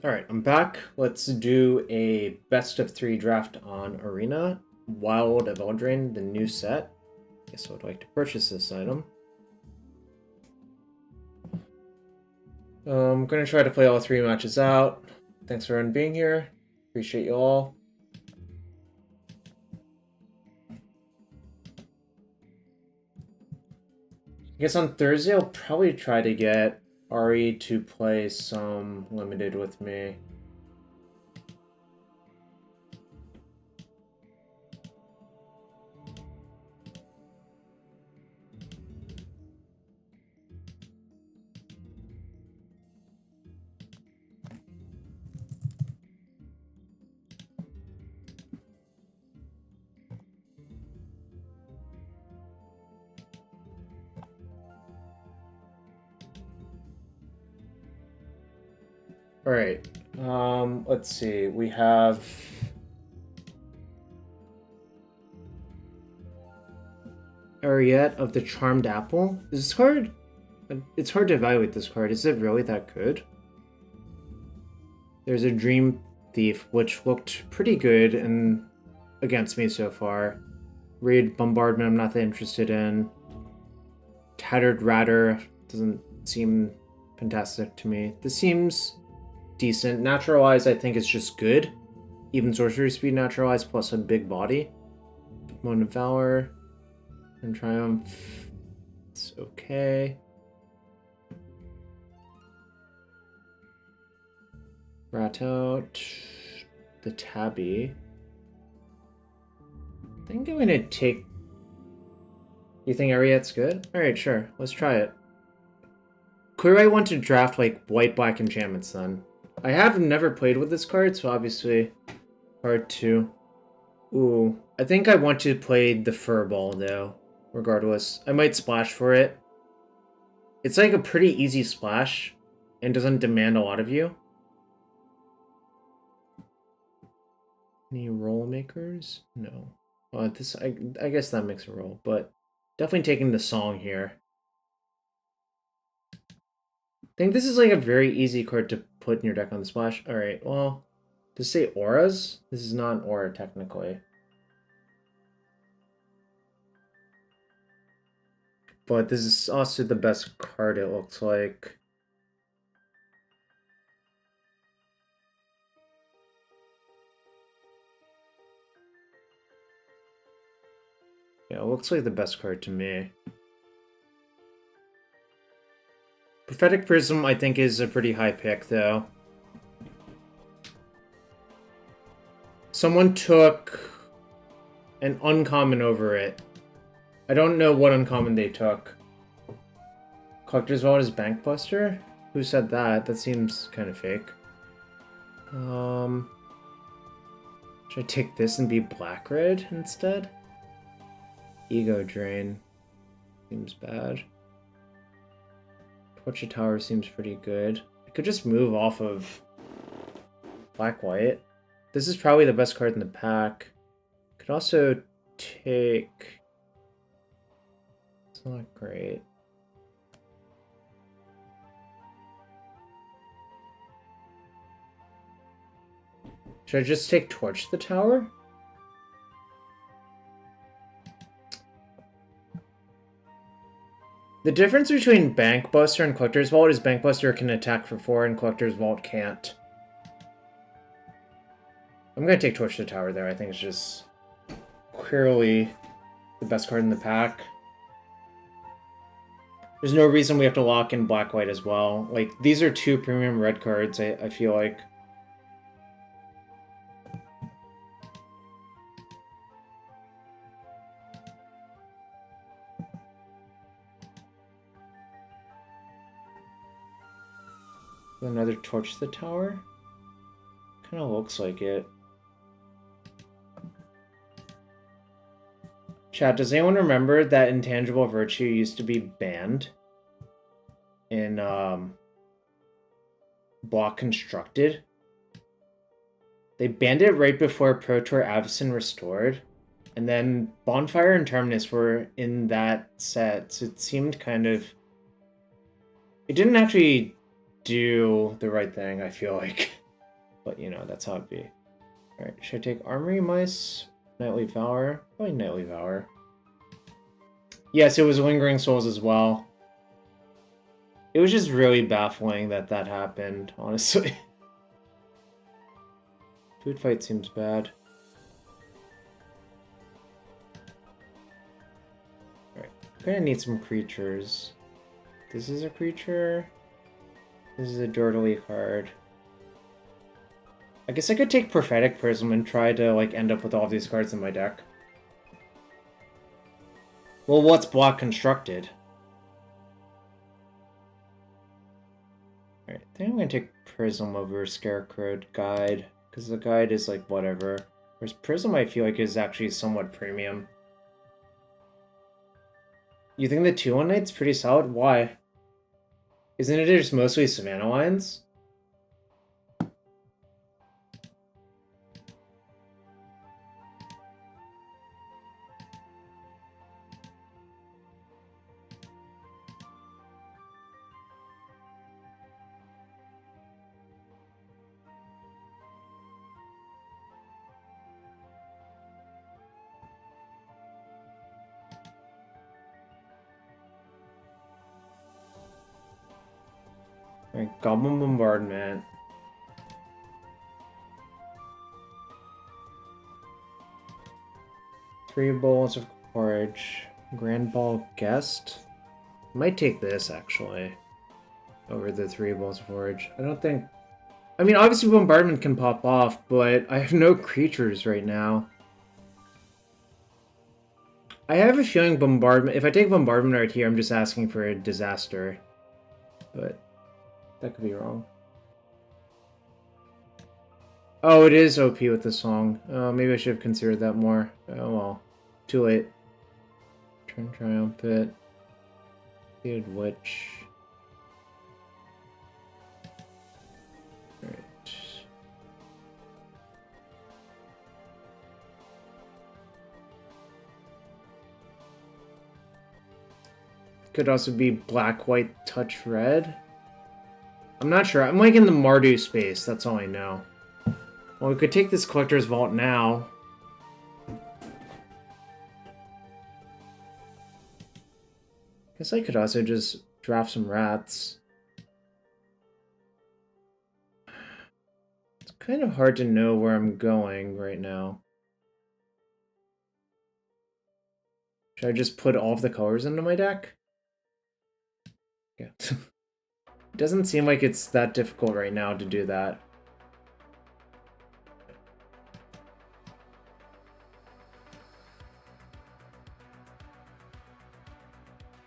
Alright, I'm back. Let's do a best of 3 draft on Arena. Wild of Eldraine, the new set. Guess I would like to purchase this item. I'm going to try to play all 3 matches out. Thanks for everyone being here. Appreciate you all. I guess on Thursday I'll probably try to get Ari to play some limited with me. Alright, let's see. We have Ariette of the Charmed Apple. Is this card? It's hard to evaluate this card. Is it really that good? There's a Dream Thief, which looked pretty good and against me so far. Raid Bombardment, I'm not that interested in. Tattered Ratter doesn't seem fantastic to me. This seems decent. Naturalize, I think, is just good. Even Sorcery Speed Naturalize plus a big body. Moment of Valor and Triumph. It's okay. Rat out the Tabby. I think I'm gonna take... You think Ariette's good? Alright, sure. Let's try it. Clearly I want to draft like white-black enchantments then. I have never played with this card, so obviously hard to... Ooh, I think I want to play the Furball though, regardless. I might splash for it. It's like a pretty easy splash and doesn't demand a lot of you. Any roll makers? No. This I guess that makes a roll, but definitely taking the song here. I think this is like a very easy card to put in your deck on the splash. Alright, well, to say auras? This is not an aura technically. But this is also the best card, it looks like. Yeah, it looks like the best card to me. Prophetic Prism, I think, is a pretty high pick, though. Someone took an uncommon over it. I don't know what uncommon they took. Collector's Vault is Bankbuster? Who said that? That seems kind of fake. Should I take this and be black-red instead? Ego Drain. Seems bad. Torch Tower seems pretty good. I could just move off of black-white. This is probably the best card in the pack. Could also take... It's not great. Should I just take Torch the Tower? The difference between Bankbuster and Collector's Vault is Bankbuster can attack for 4 and Collector's Vault can't. I'm gonna take Torch the Tower there. I think it's just clearly the best card in the pack. There's no reason we have to lock in black-white as well. Like, these are 2 premium red cards, I feel like. Another Torch the Tower? Kind of looks like it. Chat, does anyone remember that Intangible Virtue used to be banned in Block Constructed? They banned it right before Pro Tour Avacyn Restored, and then Bonfire and Terminus were in that set, so it seemed kind of... It didn't actually do the right thing, I feel like. But, you know, that's how it be. Alright, should I take Armory Mice? Nightly Valor? Probably Nightly Valor. Yes, it was Lingering Souls as well. It was just really baffling that that happened, honestly. Food fight seems bad. Alright, I'm gonna need some creatures. This is a creature. This is a Dirtily card. I guess I could take Prophetic Prism and try to, like, end up with all of these cards in my deck. Well, what's block constructed? Alright, I think I'm gonna take Prism over Scarecrow Guide, because the Guide is, like, whatever. Whereas Prism, I feel like, is actually somewhat premium. You think the 2-1 Knight's pretty solid? Why? Isn't it just mostly Savannah lines? Alright, Goblin Bombardment. Three Bowls of Porridge. Grand Ball Guest? I might take this, actually, over the 3 Bowls of Porridge. I don't think... I mean, obviously Bombardment can pop off, but I have no creatures right now. I have a feeling Bombardment... If I take Bombardment right here, I'm just asking for a disaster. But that could be wrong. Oh, it is OP with the song. Maybe I should have considered that more. Oh well. Too late. Turn Triumphant. Seated Witch. Alright. Could also be Black, White, Touch, Red. I'm not sure. I'm like in the Mardu space, that's all I know. Well, we could take this Collector's Vault now. Guess I could also just draft some rats. It's kind of hard to know where I'm going right now. Should I just put all of the colors into my deck? Yeah. It doesn't seem like it's that difficult right now to do that.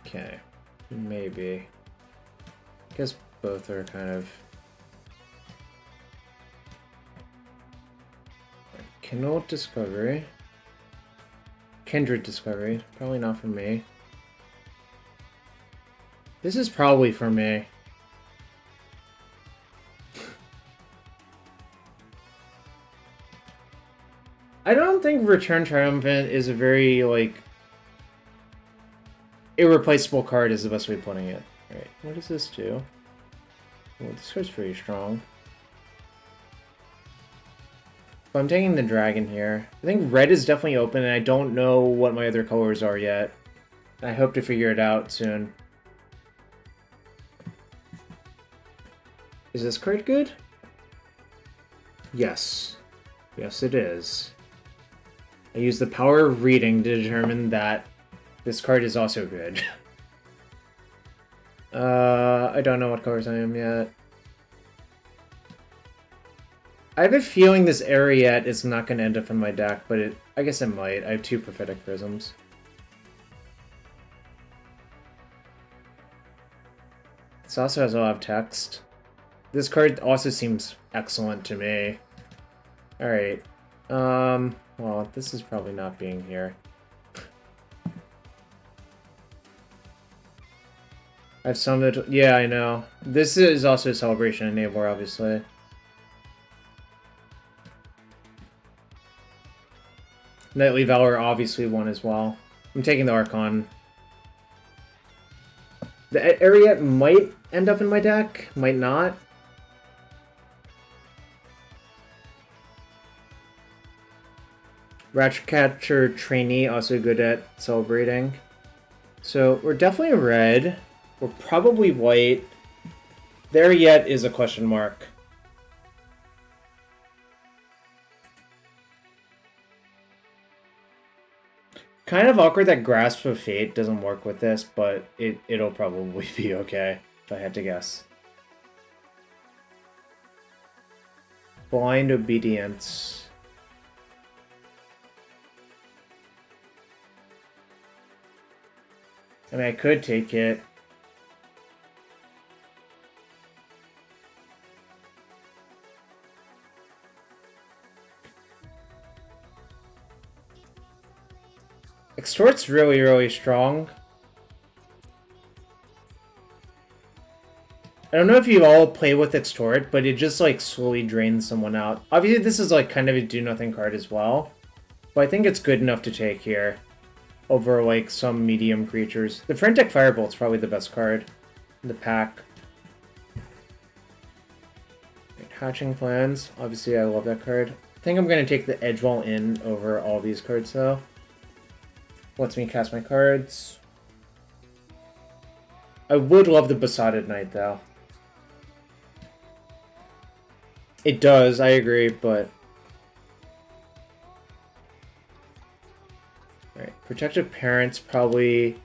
Okay, maybe. I guess both are kind of... Kindle Discovery. Kindred Discovery. Probably not for me. This is probably for me. I don't think Return Triumphant is a very, like... irreplaceable card is the best way of putting it. Alright, what does this do? Well, this card's pretty strong. But I'm taking the dragon here. I think red is definitely open, and I don't know what my other colors are yet. I hope to figure it out soon. Is this card good? Yes. Yes, it is. I use the power of reading to determine that this card is also good. I don't know what colors I am yet. I have a feeling this Ariete is not going to end up in my deck, but I guess it might. I have 2 Prophetic Prisms. This also has a lot of text. This card also seems excellent to me. Alright. Well, this is probably not being here. I've summoned it. Yeah, I know. This is also a Celebration Enabler, obviously. Nightly Valor obviously won as well. I'm taking the Archon. The Ariete might end up in my deck, might not. Ratcatcher Trainee, also good at celebrating. So we're definitely red. We're probably white. There yet is a question mark. Kind of awkward that Grasp of Fate doesn't work with this, but it'll probably be okay, if I had to guess. Blind Obedience. I mean, I could take it. Extort's really, really strong. I don't know if you all play with Extort, but it just like slowly drains someone out. Obviously, this is like kind of a do-nothing card as well, but I think it's good enough to take here over like some medium creatures. The Frantic Firebolt's probably the best card in the pack. Right, Hatching Plans. Obviously, I love that card. I think I'm going to take the Edgewall in over all these cards, though. Lets me cast my cards. I would love the Besotted Knight, though. It does, I agree, but... Alright, Protective Parent's probably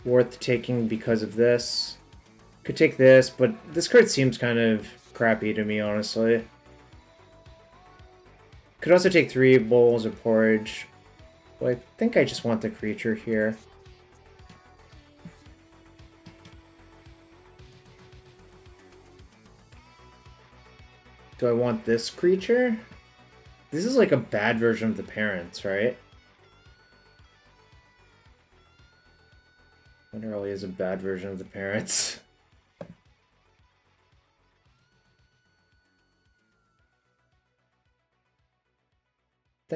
worth taking because of this. Could take this, but this card seems kind of crappy to me, honestly. Could also take 3 Bowls of Porridge. Well, I think I just want the creature here. Do I want this creature? This is like a bad version of the parents, right? Literally is a bad version of the parents. I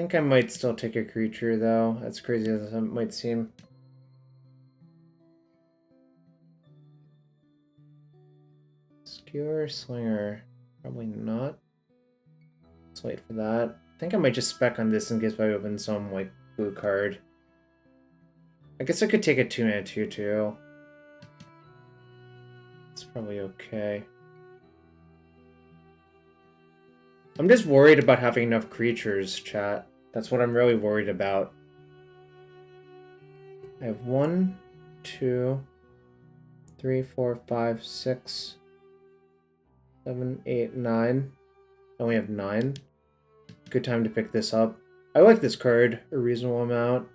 think I might still take a creature, though. As crazy as it might seem. Skewer, Slinger. Probably not. Let's wait for that. I think I might just spec on this in case I open some, like, blue card. I guess I could take a 2-mana 2/2. It's probably okay. I'm just worried about having enough creatures, chat. That's what I'm really worried about. I have 1, 2, 3, 4, 5, 6, 7, 8, 9. I only have 9. Good time to pick this up. I like this card a reasonable amount.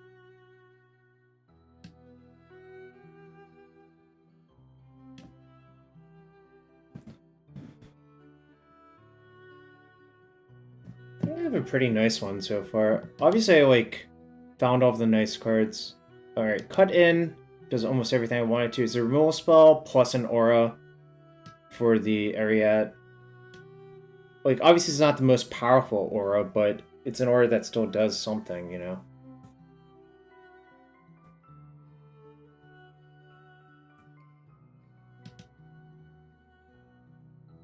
I have a pretty nice one so far. Obviously, I like found all of the nice cards. Alright, Cut In does almost everything I wanted to. It's a removal spell plus an aura for the Ariat. Like, obviously it's not the most powerful aura, but it's an aura that still does something, you know?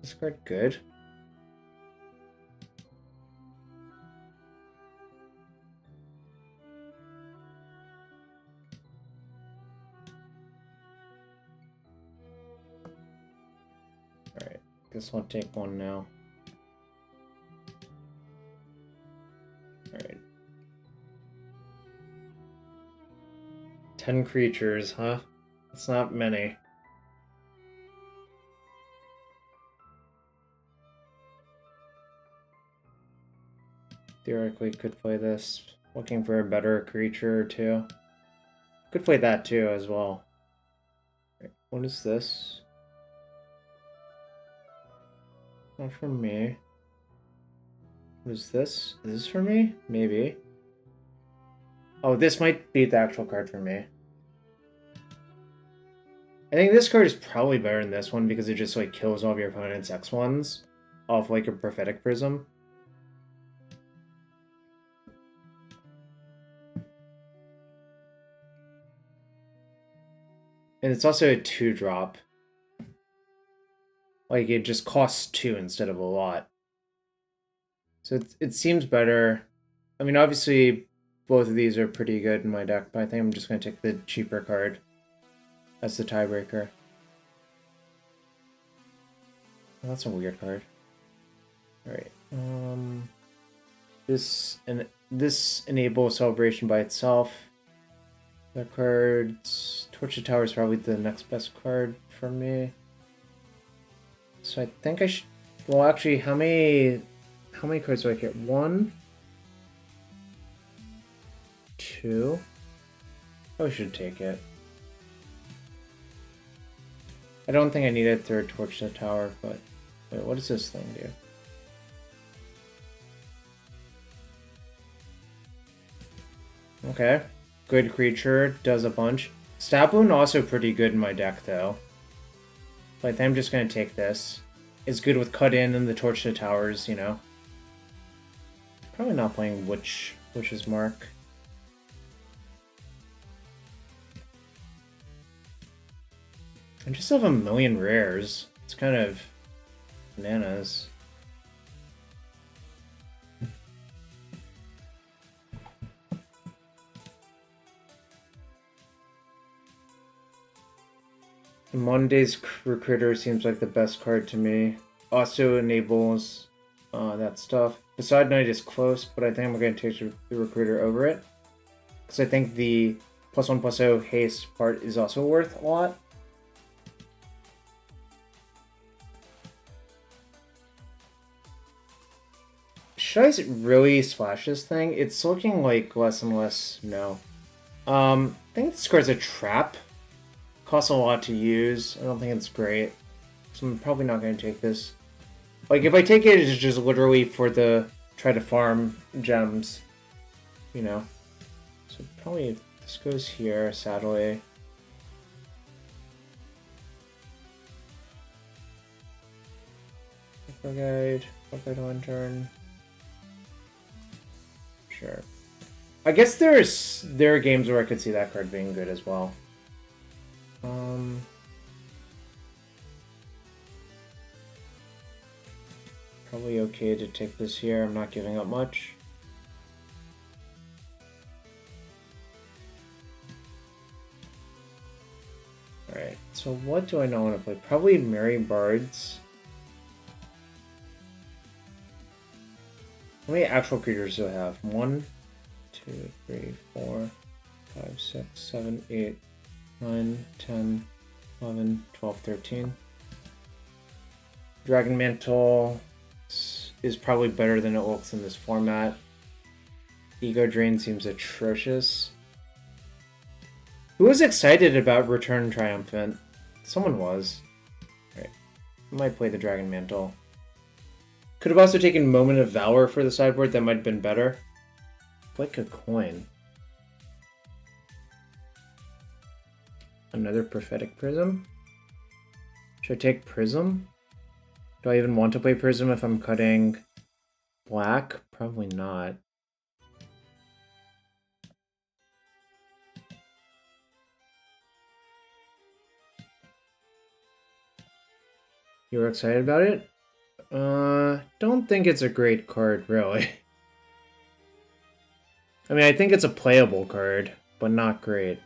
Is this card good? Alright, guess I'll take one now. Alright. 10 creatures, huh? That's not many. Theoretically could play this. Looking for a better creature or two. Could play that too as well. Right, what is this? Not for me. What is this? Is this for me? Maybe. Oh, this might be the actual card for me. I think this card is probably better than this one because it just like kills all of your opponent's X1s off like a Prophetic Prism. And it's also a 2-drop. Like, it just costs 2 instead of a lot. So it seems better. I mean, obviously, both of these are pretty good in my deck, but I think I'm just going to take the cheaper card as the tiebreaker. Oh, that's a weird card. Alright. This enables celebration by itself. The cards... Torch the Tower is probably the next best card for me. So I think I should... Well, actually, how many cards do I get? 1, 2. I should take it. I don't think I need a third Torch the Tower, but... Wait, what does this thing do? Okay. Good creature, does a bunch. Stab Wound also pretty good in my deck, though. But I think I'm just going to take this. It's good with Cut In and the Torch to Towers, you know. Probably not playing Witch's Mark. I just have a million rares. It's kind of bananas. Monday's Recruiter seems like the best card to me. Also enables that stuff. Facade Knight is close, but I think I'm going to take the Recruiter over it. Because I think the +1/+0 haste part is also worth a lot. Should I really splash this thing? It's looking like less and less no. I think this card's a trap. Costs a lot to use. I don't think it's great. So I'm probably not going to take this. Like, if I take it, it's just literally for the... Try to farm gems. You know? So probably this goes here, sadly. Guide. Guide on turn. Sure. I guess there are games where I could see that card being good as well. Probably okay to take this here. I'm not giving up much. Alright, so what do I not want to play? Probably Merry Bards. How many actual creatures do I have? 1, 2, 3, 4, 5, 6, 7, 8, 9, 10, 11, 12, 13. Dragon Mantle is probably better than it looks in this format. Ego Drain seems atrocious. Who was excited about Return Triumphant? Someone was. Alright. I might play the Dragon Mantle. Could have also taken Moment of Valor for the sideboard. That might have been better. Like a coin. Another Prophetic Prism? Should I take Prism? Do I even want to play Prism if I'm cutting black? Probably not. You were excited about it? Don't think it's a great card, really. I mean, I think it's a playable card, but not great.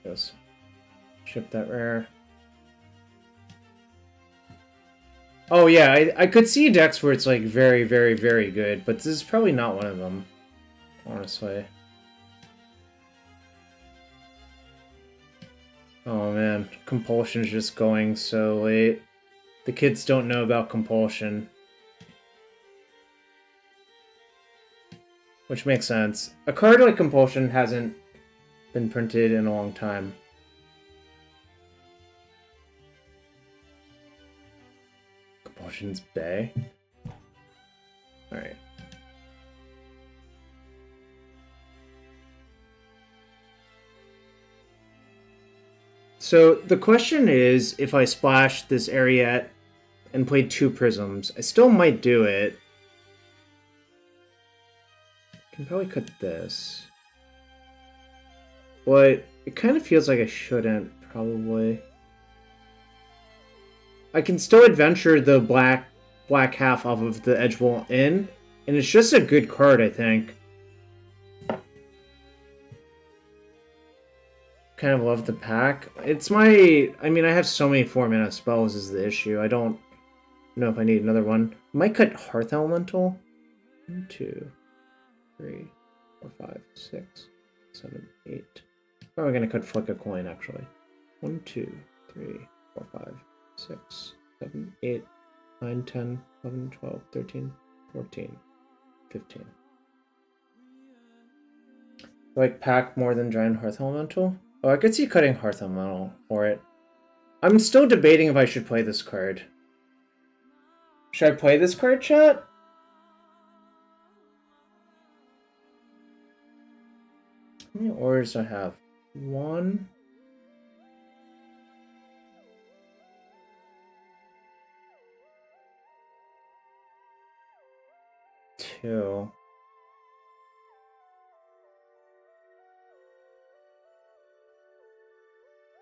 Yes. Ship that rare. Oh yeah, I could see decks where it's like very, very, very good, but this is probably not one of them, honestly. Oh man, Compulsion's just going so late. The kids don't know about Compulsion. Which makes sense. A card like Compulsion hasn't been printed in a long time. Compulsion's Bay. Alright. So the question is, if I splash this Ariete and played 2 Prisms, I still might do it. I can probably cut this. but it kind of feels like I shouldn't, probably. I can still adventure the black half off of the Edgewall Inn, and it's just a good card, I think. Kind of love the pack. It's my... I mean, I have so many 4-mana spells is the issue. I don't know if I need another one. Might cut Hearth Elemental. 1, 2, 3, 4, 5, 6, 7, 8. Probably gonna cut Flick a Coin, actually. 1, 2, 3, 4, 5, 6, 7, 8, 9, 10, 11, 12, 13, 14, 15. Like, pack more than Giant Hearth Elemental? Oh, I could see cutting Hearth Elemental for it. I'm still debating if I should play this card. Should I play this card, chat? How many orders do I have? 1. 2.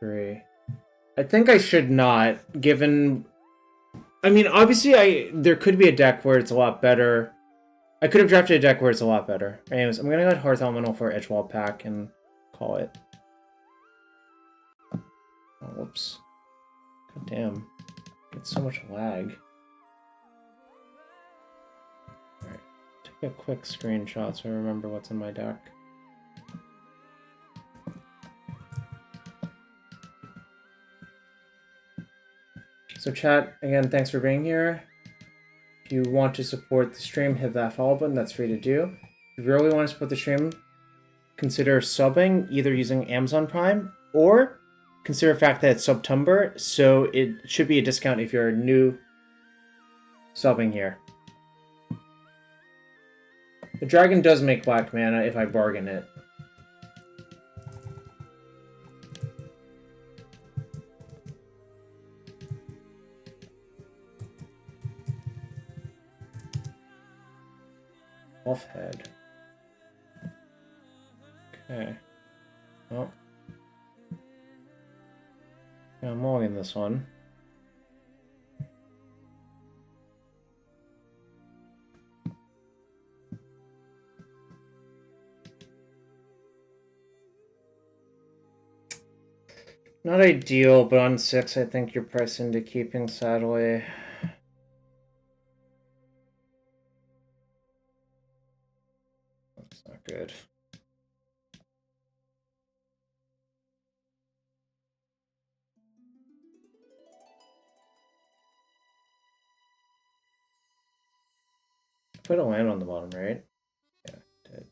3. I think I should not, given... I mean, obviously, there could be a deck where it's a lot better. I could have drafted a deck where it's a lot better. Anyways, I'm gonna go Hearth Elemental for Edgewall pack and call it. Oh, whoops. God damn. It's so much lag. Alright. Take a quick screenshot so I remember what's in my deck. So chat, again, thanks for being here. If you want to support the stream, hit that follow button. That's free to do. If you really want to support the stream, consider subbing, either using Amazon Prime, or consider the fact that it's September, so it should be a discount if you're new subbing here. The dragon does make black mana if I bargain it. Off head. Okay. Well. Yeah, I'm logging this one. Not ideal, but on 6 I think you're pressed into keeping, sadly. That's not good. Put a land on the bottom, right? Yeah, did.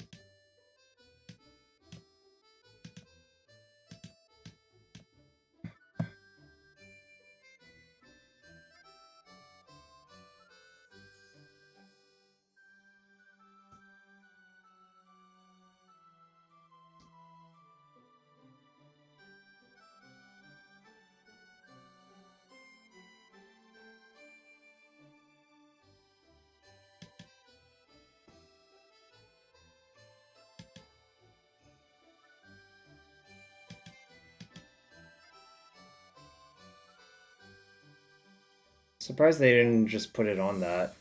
Surprised they didn't just put it on that.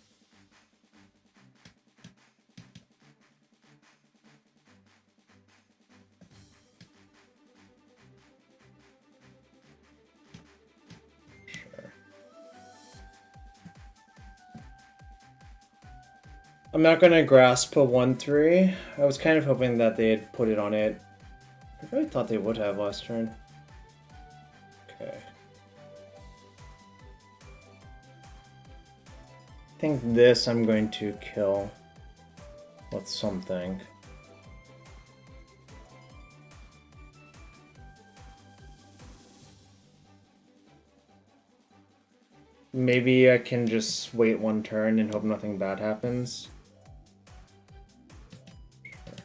Sure. I'm not gonna grasp a 1/3. I was kind of hoping that they had put it on it. I really thought they would have last turn. Okay. I think this I'm going to kill with something. Maybe I can just wait 1 turn and hope nothing bad happens. Sure.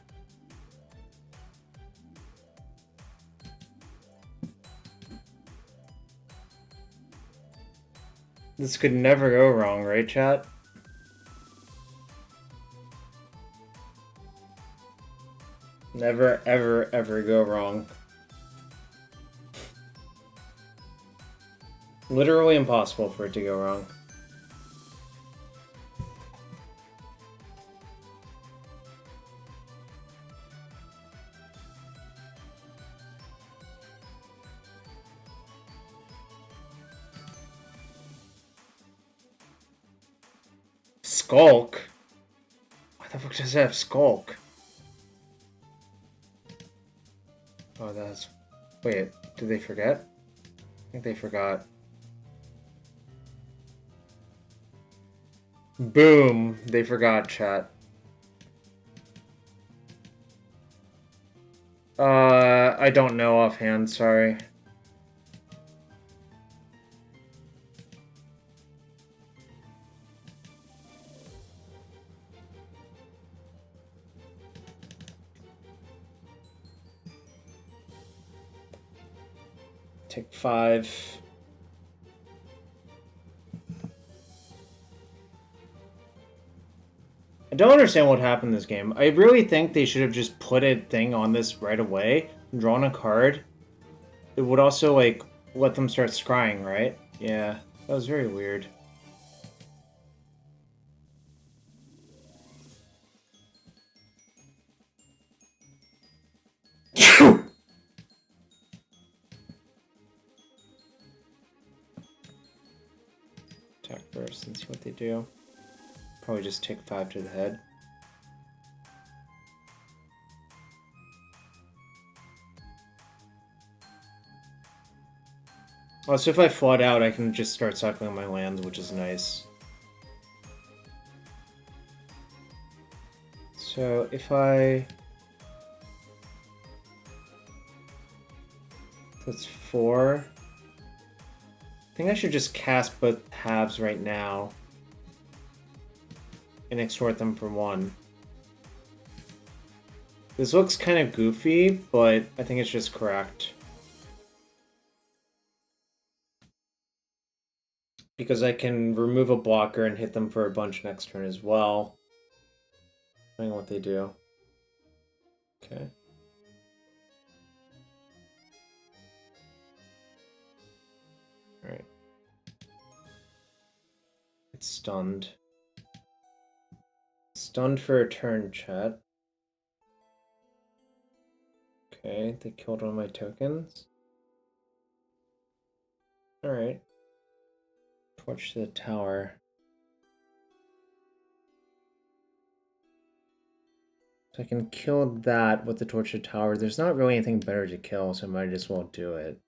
This could never go wrong, right, chat? Never, ever, ever go wrong. Literally impossible for it to go wrong. Skulk? Why the fuck does it have Skulk? Oh, that's... Wait, did they forget? I think they forgot. Boom! They forgot, chat. I don't know offhand, sorry. Take 5. I don't understand what happened in this game. I really think they should have just put a thing on this right away, drawn a card. It would also, like, let them start scrying, right? Yeah, that was very weird. Attack first and see what they do. Probably just take 5 to the head. Also, if I flood out, I can just start cycling my lands, which is nice. So, if I... That's 4. I think I should just cast both halves right now. And extort them for 1. This looks kind of goofy, but I think it's just correct. Because I can remove a blocker and hit them for a bunch next turn as well. Depending on what they do. Okay. Alright. It's stunned. Stunned for a turn, chat. Okay, they killed one of my tokens. Alright. Torch to the tower. So I can kill that with the torch to the tower. There's not really anything better to kill, so I might as well do it.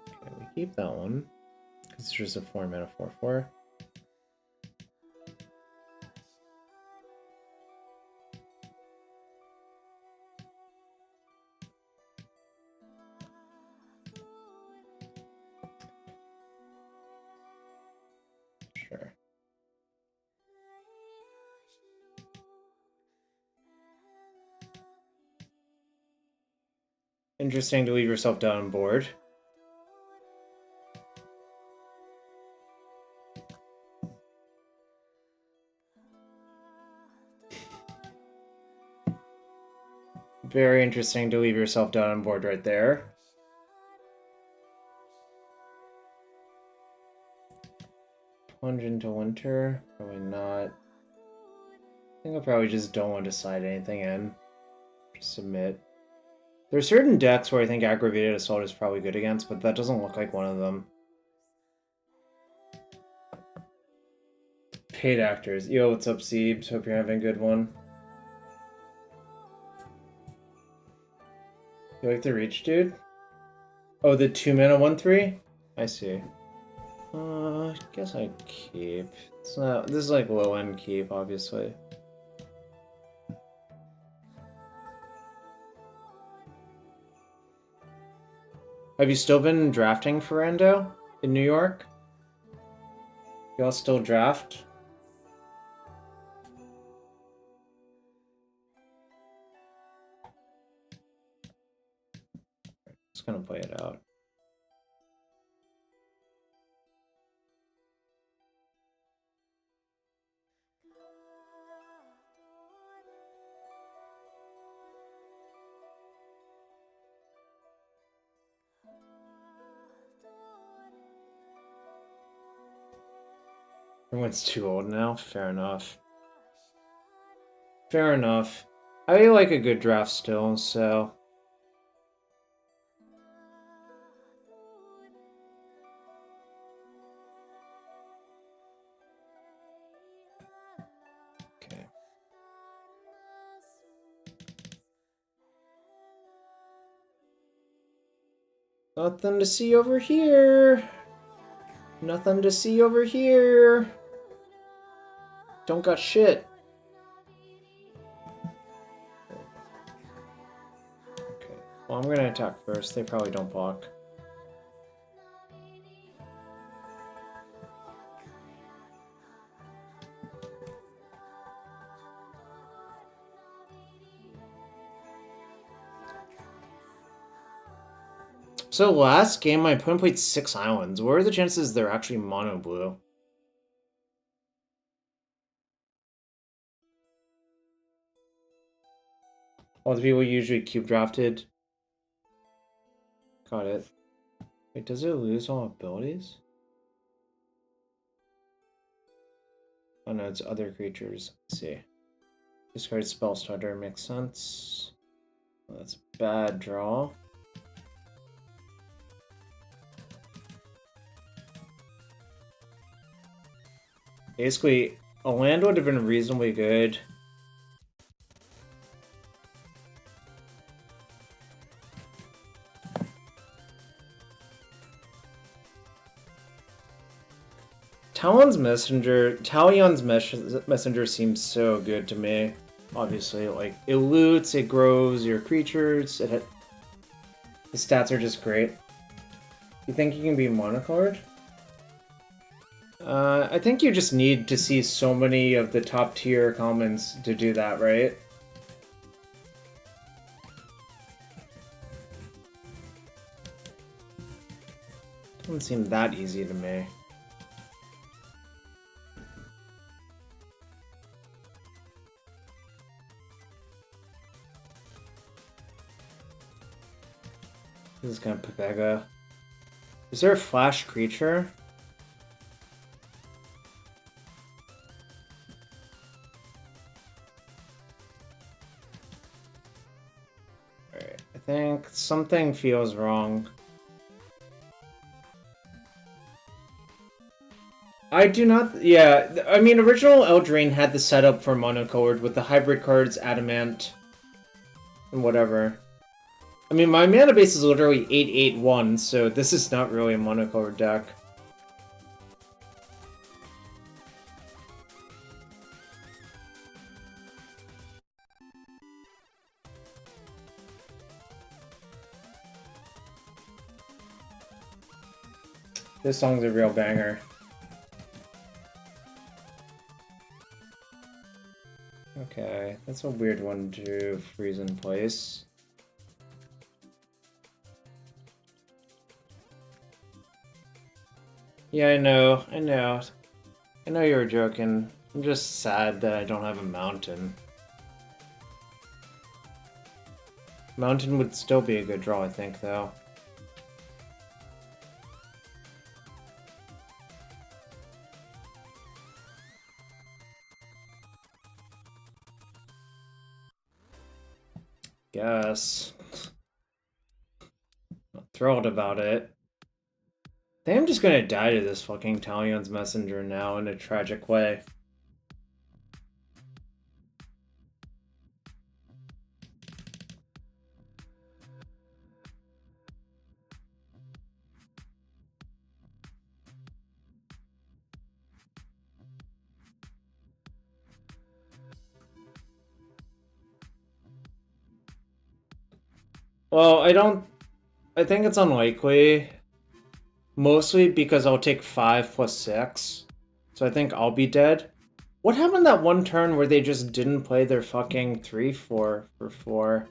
Okay, we keep that one. Because it's just a 4-mana 4/4. Sure. Interesting to leave yourself down on board. Very interesting to leave yourself down on board right there. Plunge into winter? Probably not. I think I probably just don't want to decide anything in. Just submit. There are certain decks where I think Aggravated Assault is probably good against, but that doesn't look like one of them. Paid actors. Yo, what's up, Siebes? Hope you're having a good one. You like the reach, dude? Oh, the 2-mana 1/3? I see. I guess I keep. It's not. This is like low end keep, obviously. Have you still been drafting for Endo in New York? Y'all still draft? Just gonna play it out. Everyone's too old now. Fair enough. Fair enough. I like a good draft still, so... Okay. Nothing to see over here. Nothing to see over here. Don't got shit. Okay. Well, I'm gonna attack first. They probably don't block. So last game, my opponent played 6 islands. What are the chances they're actually mono blue? All the people usually cube drafted. Got it. Wait, does it lose all abilities? Oh no, it's other creatures. Let's see. Discard spell starter makes sense. Well, that's a bad draw. Basically, a land would have been reasonably good. Talion's messenger seems so good to me. Obviously, like, it loots, it grows your creatures, the stats are just great. You think you can be monocolored? I think you just need to see so many of the top tier commons to do that, right? Doesn't seem that easy to me. This is kind of Pepega. Is there a flash creature? Alright, I think something feels wrong. I do not... Yeah, I mean, original Eldraine had the setup for monocolored with the hybrid cards, Adamant, and whatever. I mean, my mana base is literally 8/8/1, so this is not really a monocolored deck. This song's a real banger. Okay, that's a weird one to freeze in place. Yeah, I know. I know you were joking. I'm just sad that I don't have a mountain. Mountain would still be a good draw, I think, though. Guess. Not thrilled about it. I think I'm just gonna die to this fucking Talion's Messenger now in a tragic way. Well, I think it's unlikely. Mostly because I'll take 5 plus 6. So I think I'll be dead. What happened that one turn where they just didn't play their fucking 3/4 for 4?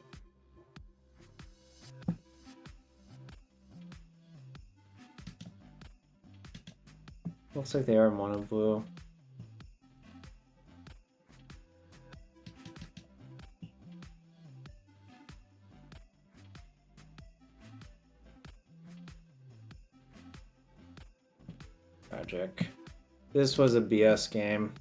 Looks like they are mono blue. Tragic. This was a BS game.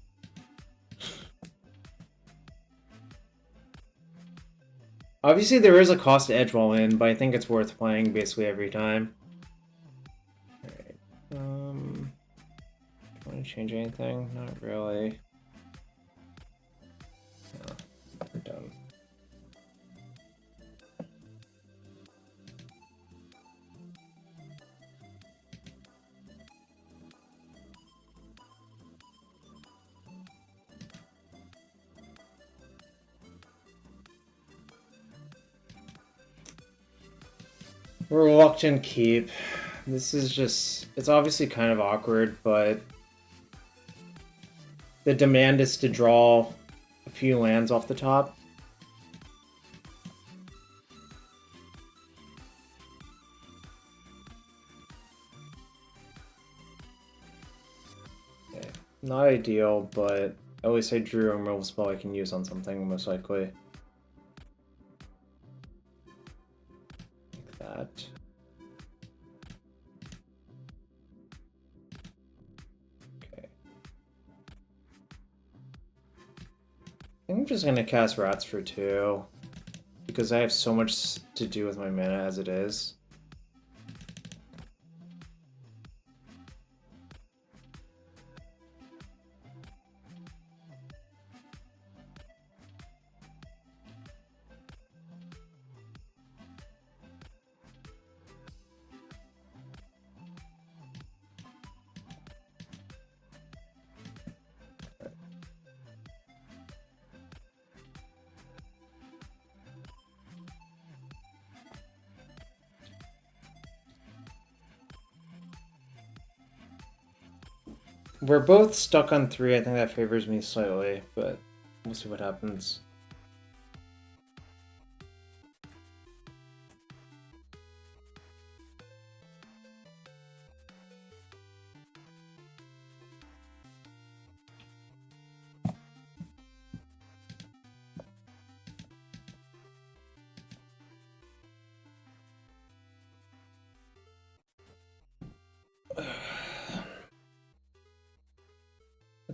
Obviously, there is a cost to edge while in, but I think it's worth playing basically every time. Alright. Do you want to change anything? Not really. No, we're done. Reluctant keep. This is just... It's obviously kind of awkward, but... The demand is to draw a few lands off the top. Okay. Not ideal, but at least I drew a removal spell I can use on something, most likely. That. Okay. I'm just gonna cast Rats for 2, because I have so much to do with my mana as it is. We're both stuck on 3. I think that favors me slightly, but we'll see what happens.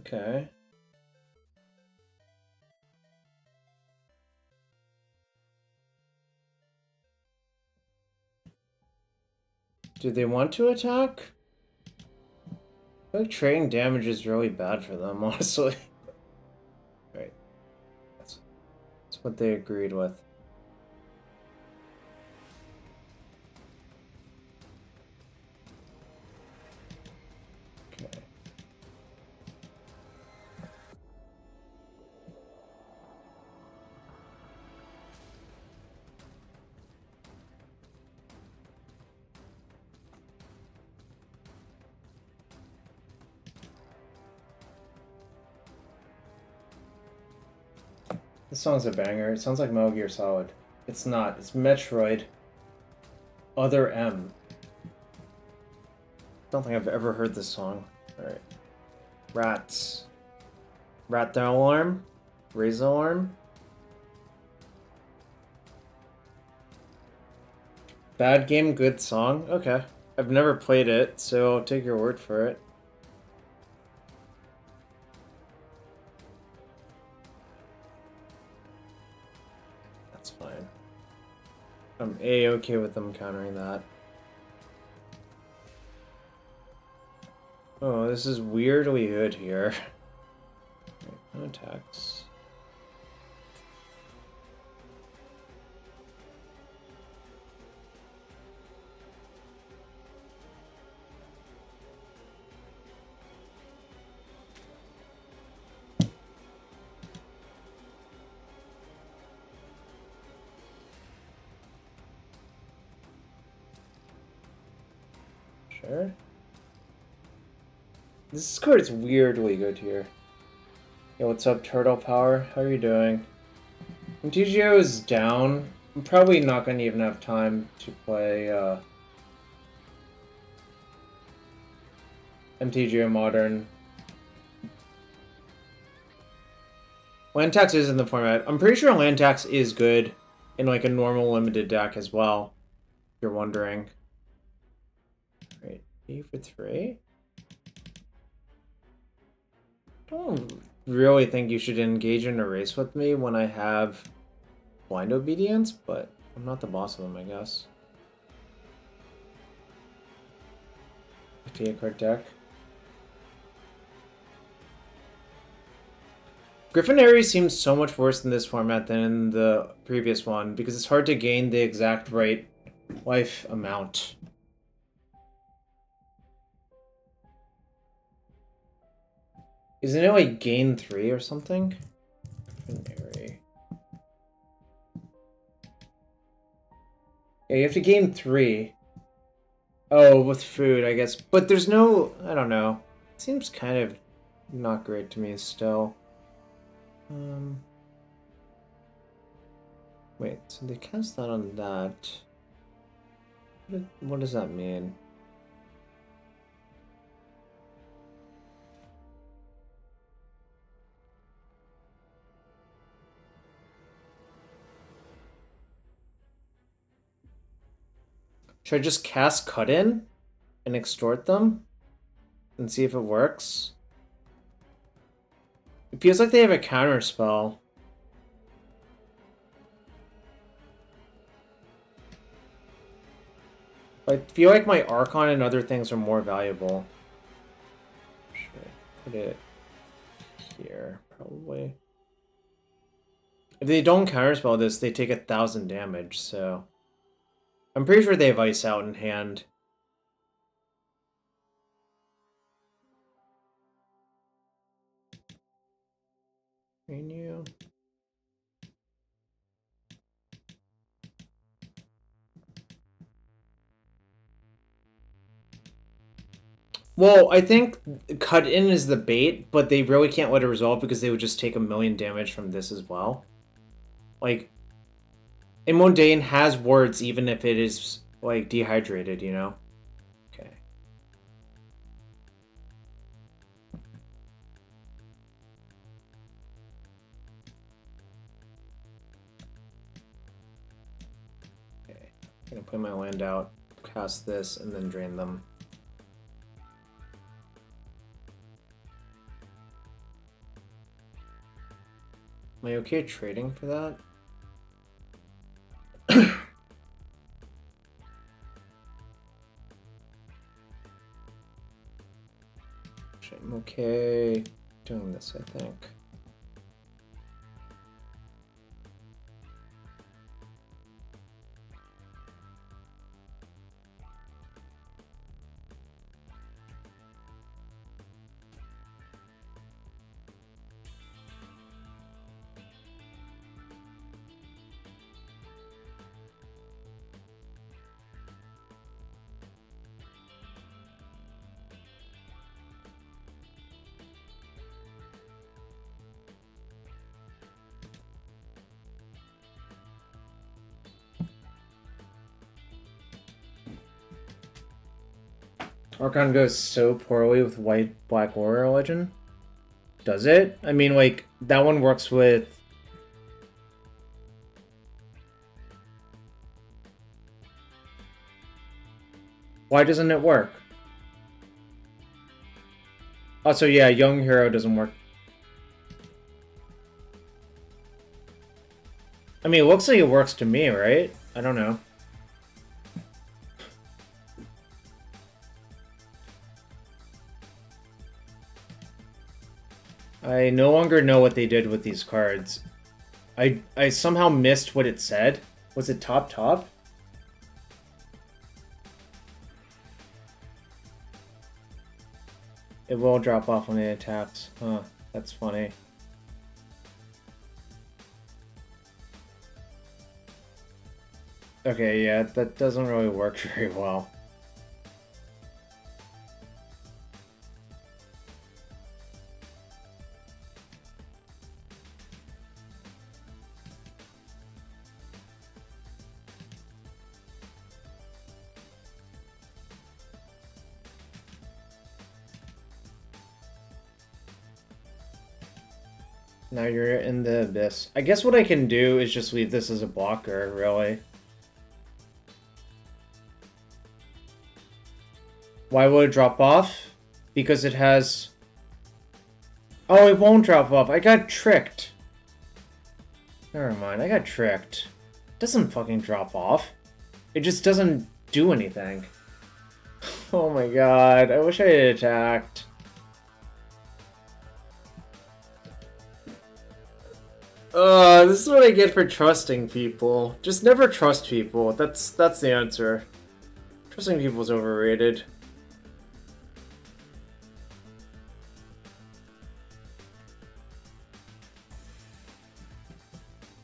Okay. Do they want to attack? I feel like trading damage is really bad for them, honestly. Right. That's what they agreed with. Okay. This song's a banger. It sounds like Metal Gear Solid. It's not. It's Metroid. Other M. Don't think I've ever heard this song. Alright. Rats. Rat the alarm? Raise the alarm? Bad game, good song? Okay. I've never played it, so I'll take your word for it. That's fine. I'm A-okay with them countering that. Oh, this is weirdly good here. Right, no attacks. Sure. This card is weirdly good here. Yo, what's up, Turtle Power? How are you doing? MTGO is down. I'm probably not going to even have time to play MTGO Modern. Land Tax is in the format. I'm pretty sure Land Tax is good in like a normal limited deck as well, if you're wondering. Right, E for 3? don't really think you should engage in a race with me when I have blind obedience, but I'm not the boss of them, I guess. 58 card deck. Griffin Ares seems so much worse in this format than in the previous one because it's hard to gain the exact right life amount. Isn't it like gain 3 or something? Griffin Ares. Yeah, you have to gain 3. Oh, with food, I guess. But there's no... I don't know. It seems kind of not great to me still. Wait, so they cast that on that. What does that mean? Should I just cast Cut In and extort them and see if it works? It feels like they have a counter spell. I feel like my Archon and other things are more valuable. Should I put it here? Probably. If they don't counterspell this, they take 1,000 damage, so... I'm pretty sure they have Ice Out in hand. Renew. Well, I think Cut In is the bait, but they really can't let it resolve because they would just take 1,000,000 damage from this as well. Like, Mundane has words even if it is, like, dehydrated, you know? Okay. Okay. I'm gonna put my land out, cast this, and then drain them. Am I okay trading for that? I'm okay doing this, I think. Archon goes so poorly with Black Warrior Legend. Does it? I mean, like, that one works with... Why doesn't it work? Also, yeah, Young Hero doesn't work. I mean, it looks like it works to me, right? I don't know. I no longer know what they did with these cards. I somehow missed what it said. Was it top top? It will drop off when it attacks. Huh, that's funny. Okay, yeah, that doesn't really work very well. Now you're in the abyss. I guess what I can do is just leave this as a blocker, really. Why will it drop off? Because it has... Oh, it won't drop off. I got tricked. Never mind, I got tricked. It doesn't fucking drop off. It just doesn't do anything. Oh my god, I wish I had attacked. This is what I get for trusting people. Just never trust people. That's the answer. Trusting people is overrated.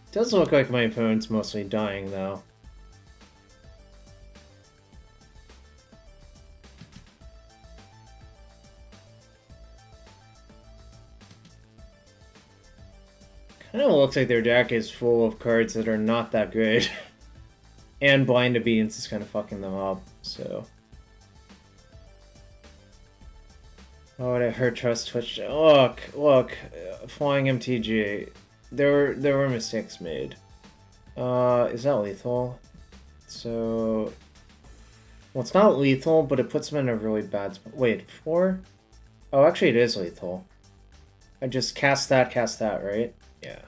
It does look like my opponent's mostly dying, though. Kind of looks like their deck is full of cards that are not that good. And Blind Obedience is kind of fucking them up, so... Oh, would I hurt trust Twitch? Look, flying MTG. There were mistakes made. Is that lethal? So... Well, it's not lethal, but it puts them in a really bad spot. Wait, 4? Oh, actually it is lethal. I just cast that, right? Yeah.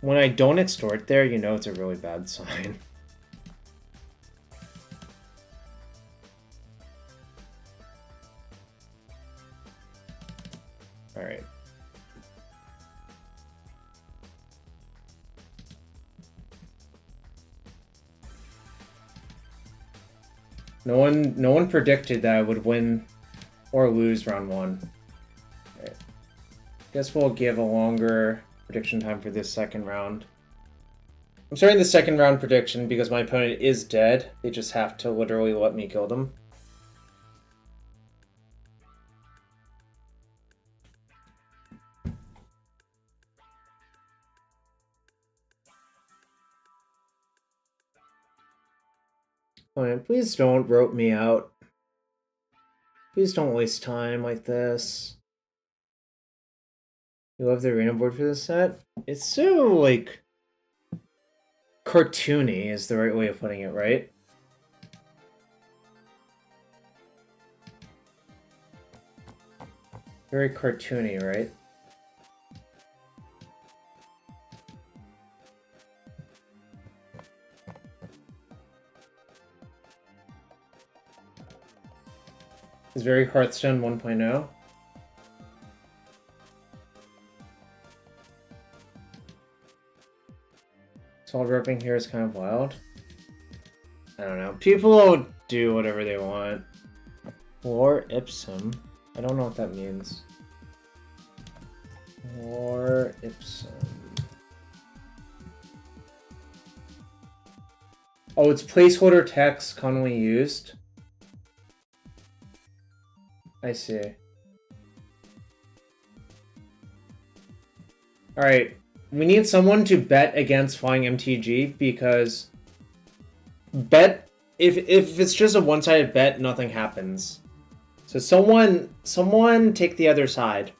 When I don't extort there, you know it's a really bad sign. Alright. No one predicted that I would win or lose round 1. Alright. Guess we'll give a longer prediction time for this second round. I'm starting the second round prediction because my opponent is dead. They just have to literally let me kill them. Oh man, please don't rope me out. Please don't waste time like this. You love the arena board for this set? It's so, like, cartoony is the right way of putting it, right? Very cartoony, right? It's very Hearthstone 1.0. Soul roping here is kind of wild. I don't know. People do whatever they want. Or Ipsum. I don't know what that means. Or Ipsum. Oh, it's placeholder text commonly used. I see. Alright. We need someone to bet against flying MTG because bet if it's just a one-sided bet, nothing happens. So someone take the other side.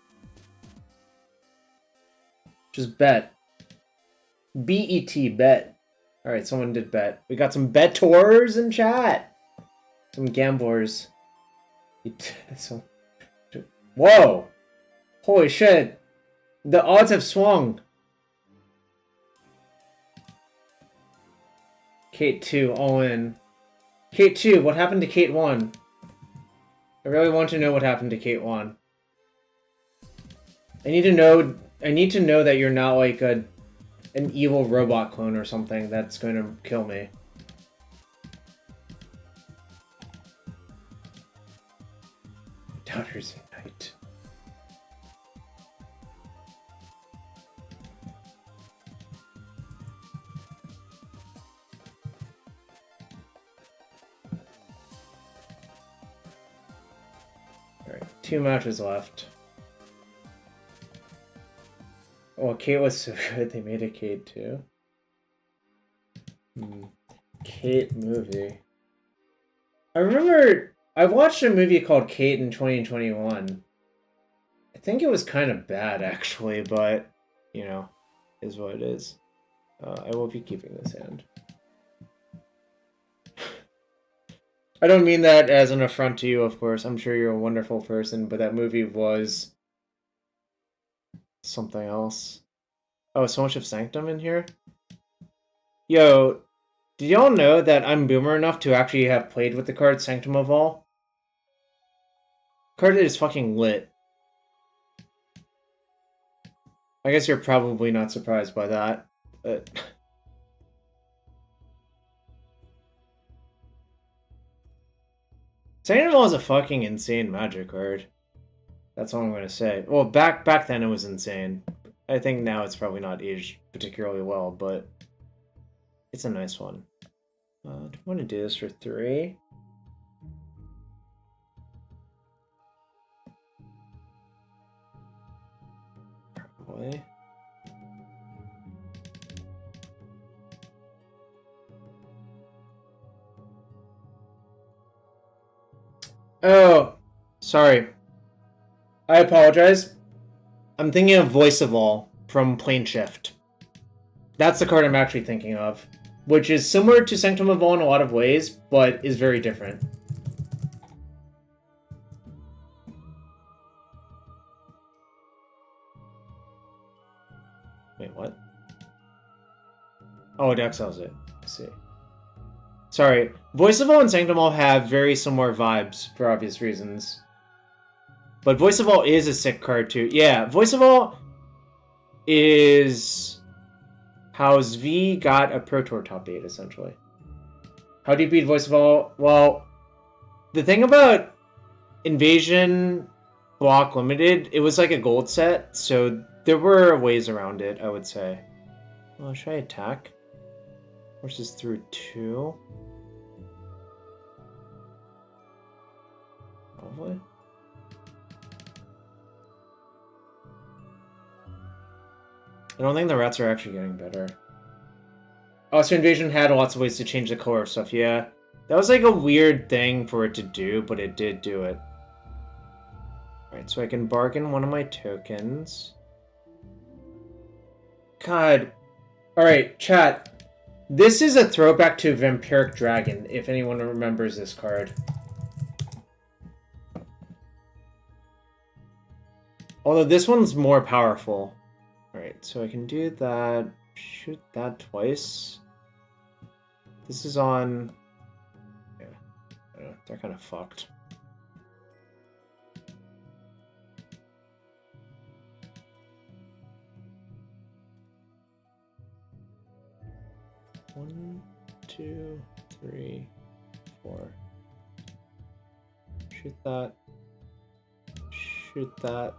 Just bet. B-E-T, bet. Alright, someone did bet. We got some bettors in chat. Some gamblers. Whoa! Holy shit! The odds have swung. Kate 2, all in. Kate 2, what happened to Kate 1? I really want to know what happened to Kate 1. I need to know that you're not like an evil robot clone or something that's going to kill me. Doubters Unite. Alright, 2 matches left. Oh, Kate was so good, they made a Kate too. Kate movie. I remember I watched a movie called Kate in 2021. I think it was kind of bad actually, but you know, is what it is. I will be keeping this hand. I don't mean that as an affront to you, of course. I'm sure you're a wonderful person, but that movie was something else. Oh, so much of Sanctum in here? Yo, did y'all know that I'm boomer enough to actually have played with the card Sanctum of All? Card is fucking lit. I guess you're probably not surprised by that, but... Sanctum of All is a fucking insane Magic card. That's all I'm gonna say. Well, back then it was insane. I think now it's probably not aged particularly well, but it's a nice one. Do I want to do this for 3? Probably. Oh, sorry. I apologize. I'm thinking of Voice of All from Plane Shift. That's the card I'm actually thinking of, which is similar to Sanctum of All in a lot of ways, but is very different. Wait, what? Oh, it exiles it. I see. Sorry. Voice of All and Sanctum of All have very similar vibes for obvious reasons. But Voice of All is a sick card too. Yeah, Voice of All is how Zvi got a Pro Tour top 8, essentially. How do you beat Voice of All? Well, the thing about Invasion Block Limited, it was like a gold set, so there were ways around it, I would say. Well, should I attack? Forces through 2? Probably. I don't think the rats are actually getting better. Oh, so Invasion had lots of ways to change the color of stuff, yeah. That was like a weird thing for it to do, but it did do it. Alright, so I can bargain one of my tokens. God. Alright, chat. This is a throwback to Vampiric Dragon, if anyone remembers this card. Although this one's more powerful. Alright, so I can do that. Shoot that twice. This is on... Yeah, I don't know, they're kind of fucked. One, 2, 3, 4. Shoot that. Shoot that.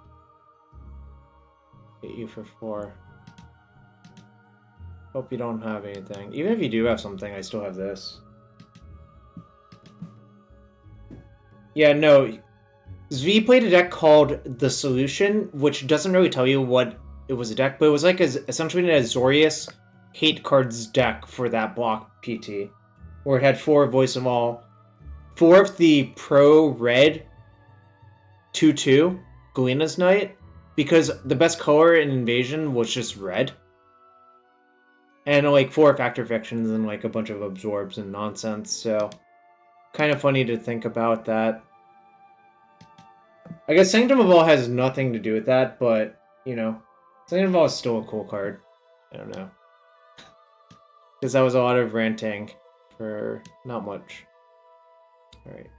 Hit you for 4. Hope you don't have anything. Even if you do have something, I still have this. Yeah, no. Zvi played a deck called The Solution, which doesn't really tell you what it was a deck, but it was like essentially an Azorius hate cards deck for that block PT, where it had 4 Voice of All, 4 of the pro red 2/2 Galena's Knight, because the best color in Invasion was just red. And like 4 Factor Fictions and like a bunch of Absorbs and nonsense, so kind of funny to think about that. I guess Sanctum of All has nothing to do with that, but, you know, Sanctum of All is still a cool card. I don't know. Because that was a lot of ranting for not much. Alright.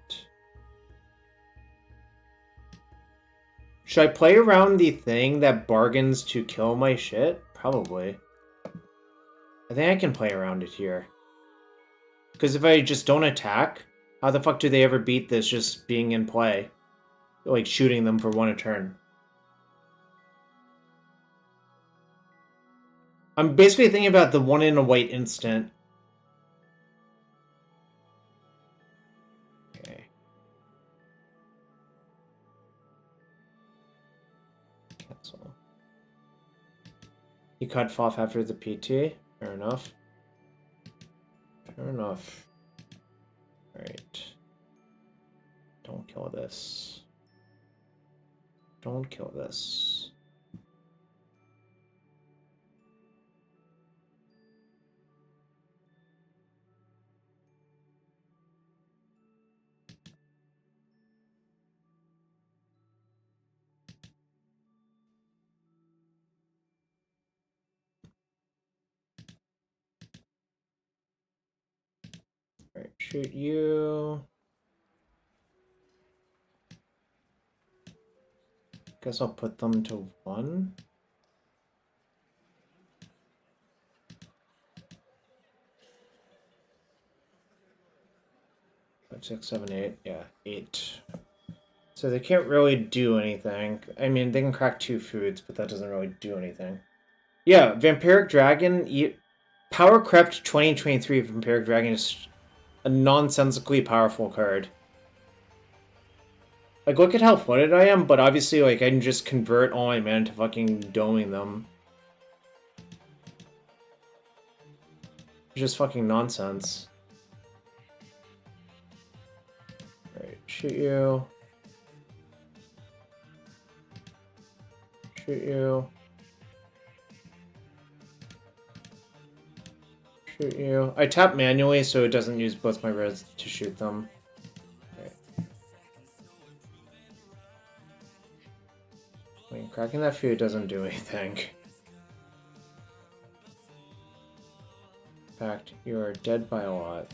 Should I play around the thing that bargains to kill my shit? Probably. I think I can play around it here. Because if I just don't attack, how the fuck do they ever beat this just being in play? Like, shooting them for 1 a turn. I'm basically thinking about the 1 in a white instant. Okay. Cancel. He cut off after the PT. Fair enough. Fair enough. Alright. Don't kill this. Don't kill this. Alright, shoot you. Guess I'll put them to 1. 5, 6, 7, 8. Yeah, 8. So they can't really do anything. I mean, they can crack 2 foods, but that doesn't really do anything. Yeah, Vampiric Dragon. Power Crept 2023 Vampiric Dragon is a nonsensically powerful card. Like, look at how flooded I am, but obviously, like, I can just convert all my mana to fucking doming them. It's just fucking nonsense. Alright, shoot you. Shoot you. Shoot you. I tap manually so it doesn't use both my reds to shoot them. I mean, cracking that food doesn't do anything. In fact, you are dead by a lot.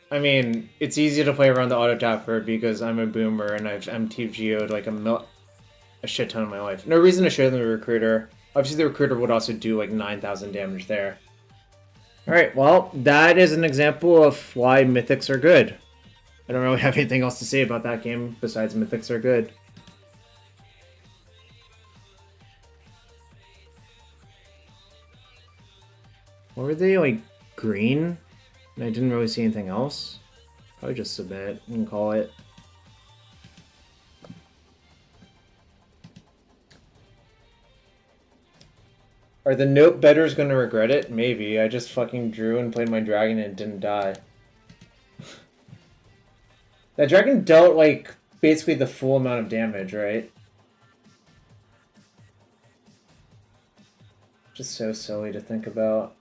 I mean, it's easy to play around the auto tapper because I'm a boomer and I've MTGO'd like a shit ton of my life. No reason to show them the recruiter. Obviously, the recruiter would also do like 9,000 damage there. Alright, well, that is an example of why mythics are good. I don't really have anything else to say about that game besides mythics are good. What were they, like, green? And I didn't really see anything else. Probably just submit and call it. Are the note betters gonna regret it? Maybe. I just fucking drew and played my dragon and it didn't die. That dragon dealt, like, basically the full amount of damage, right? Just so silly to think about.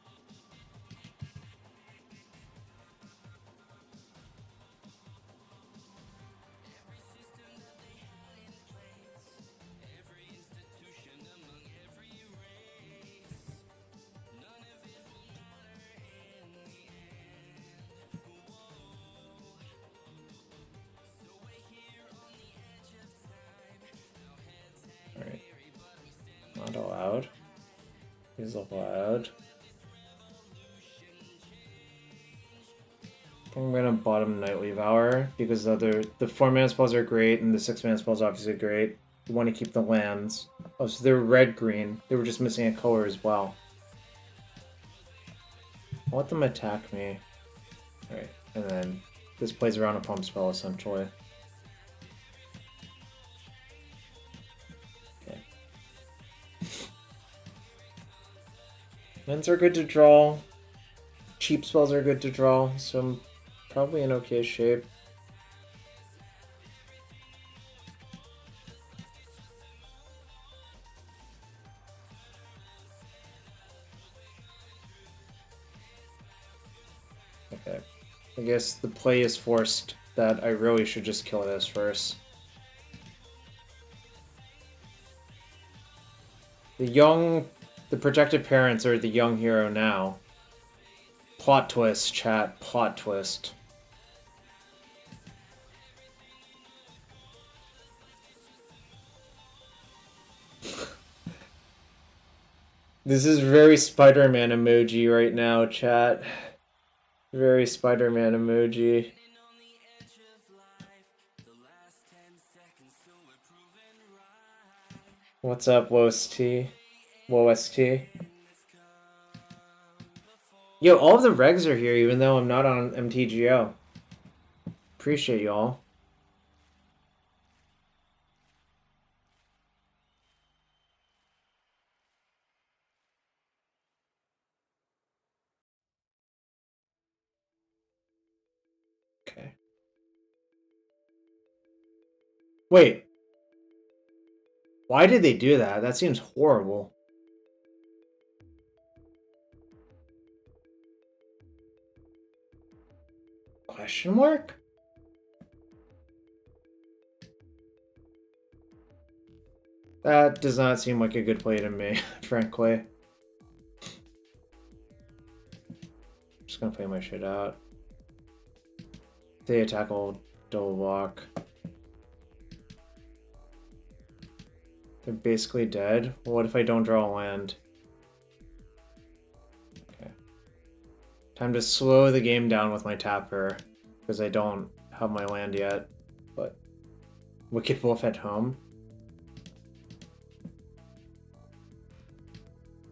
Alright. Not allowed. Is allowed. I'm gonna bottom Nightly Vour because the 4-mana spells are great and the 6-mana spells are obviously great. You want to keep the lands. Oh, so they're red-green. They were just missing a color as well. I'll let them attack me. Alright, and then this plays around a pump spell essentially. Okay. Lands are good to draw. Cheap spells are good to draw, so I'm probably in okay shape. Okay. I guess the play is forced that I really should just kill this first. The protected parents are the young hero now. Plot twist, chat. Plot twist. This is very Spider-Man emoji right now, chat. Very Spider-Man emoji. What's up, WOST? WOST? Yo, all of the regs are here even though I'm not on MTGO. Appreciate y'all. Okay. Wait. Why did they do that? That seems horrible. Question mark? That does not seem like a good play to me, frankly. Just gonna play my shit out. They attack, will double block. They're basically dead. What if I don't draw a land? Okay. Time to slow the game down with my tapper, because I don't have my land yet. But Wicked Wolf at home.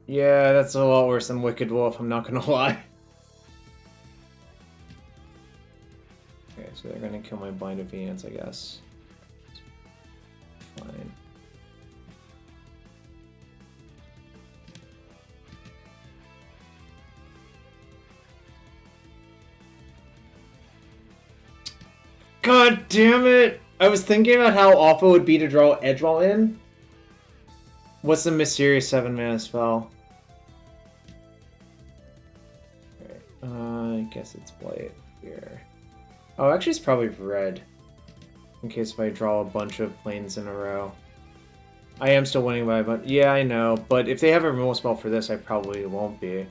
Yeah, that's a lot worse than Wicked Wolf, I'm not gonna lie. Okay, so they're gonna kill my Blind of Venus, I guess. Fine. God damn it! I was thinking about how awful it would be to draw Edgewall in. What's the mysterious 7-mana spell? I guess it's white here. Oh, actually it's probably red. In case if I draw a bunch of planes in a row. I am still winning by a bunch. Yeah, I know. But if they have a removal spell for this, I probably won't be.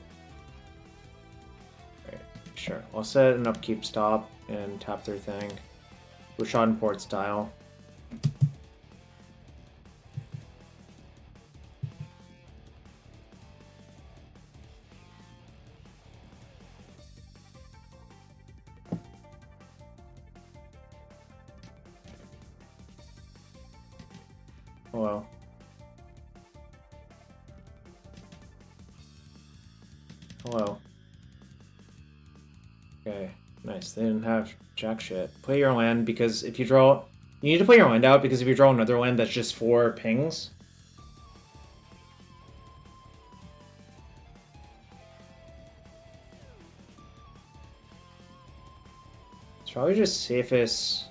Right, sure. I'll set an upkeep stop and tap their thing. Rashad and Port style. Hello. Hello. Okay, nice. They didn't have jack shit. Play your land, because if you draw... You need to play your land out, because if you draw another land that's just 4 pings... It's probably just safest...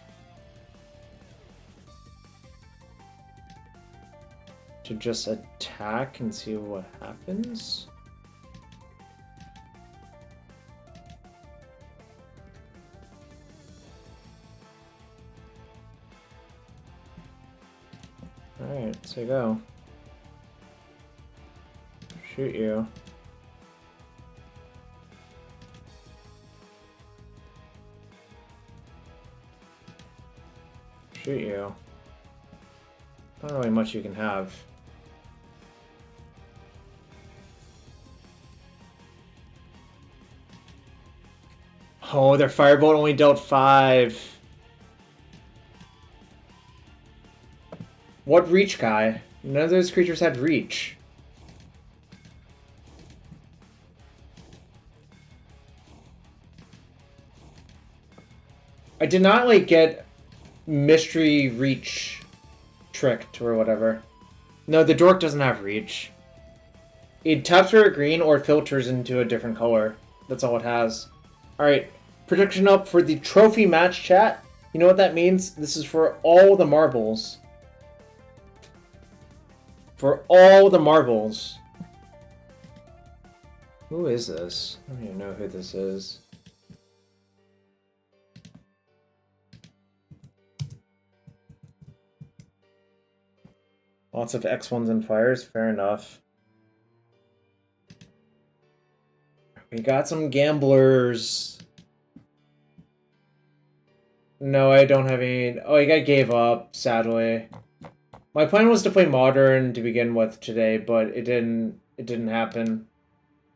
to just attack and see what happens. Alright, so go. Shoot you. Shoot you. Not really much you can have. Oh, their Firebolt only dealt 5. What reach guy? None of those creatures had reach. I did not, like, get mystery reach tricked or whatever. No, the dork doesn't have reach. It taps for a green or filters into a different color. That's all it has. Alright, prediction up for the trophy match, chat. You know what that means? This is for all the marbles. For all the marbles. Who is this? I don't even know who this is. Lots of X1s and fires, fair enough. We got some gamblers. No, I don't have any. Oh, I gave up, sadly. My plan was to play Modern to begin with today, but it didn't happen.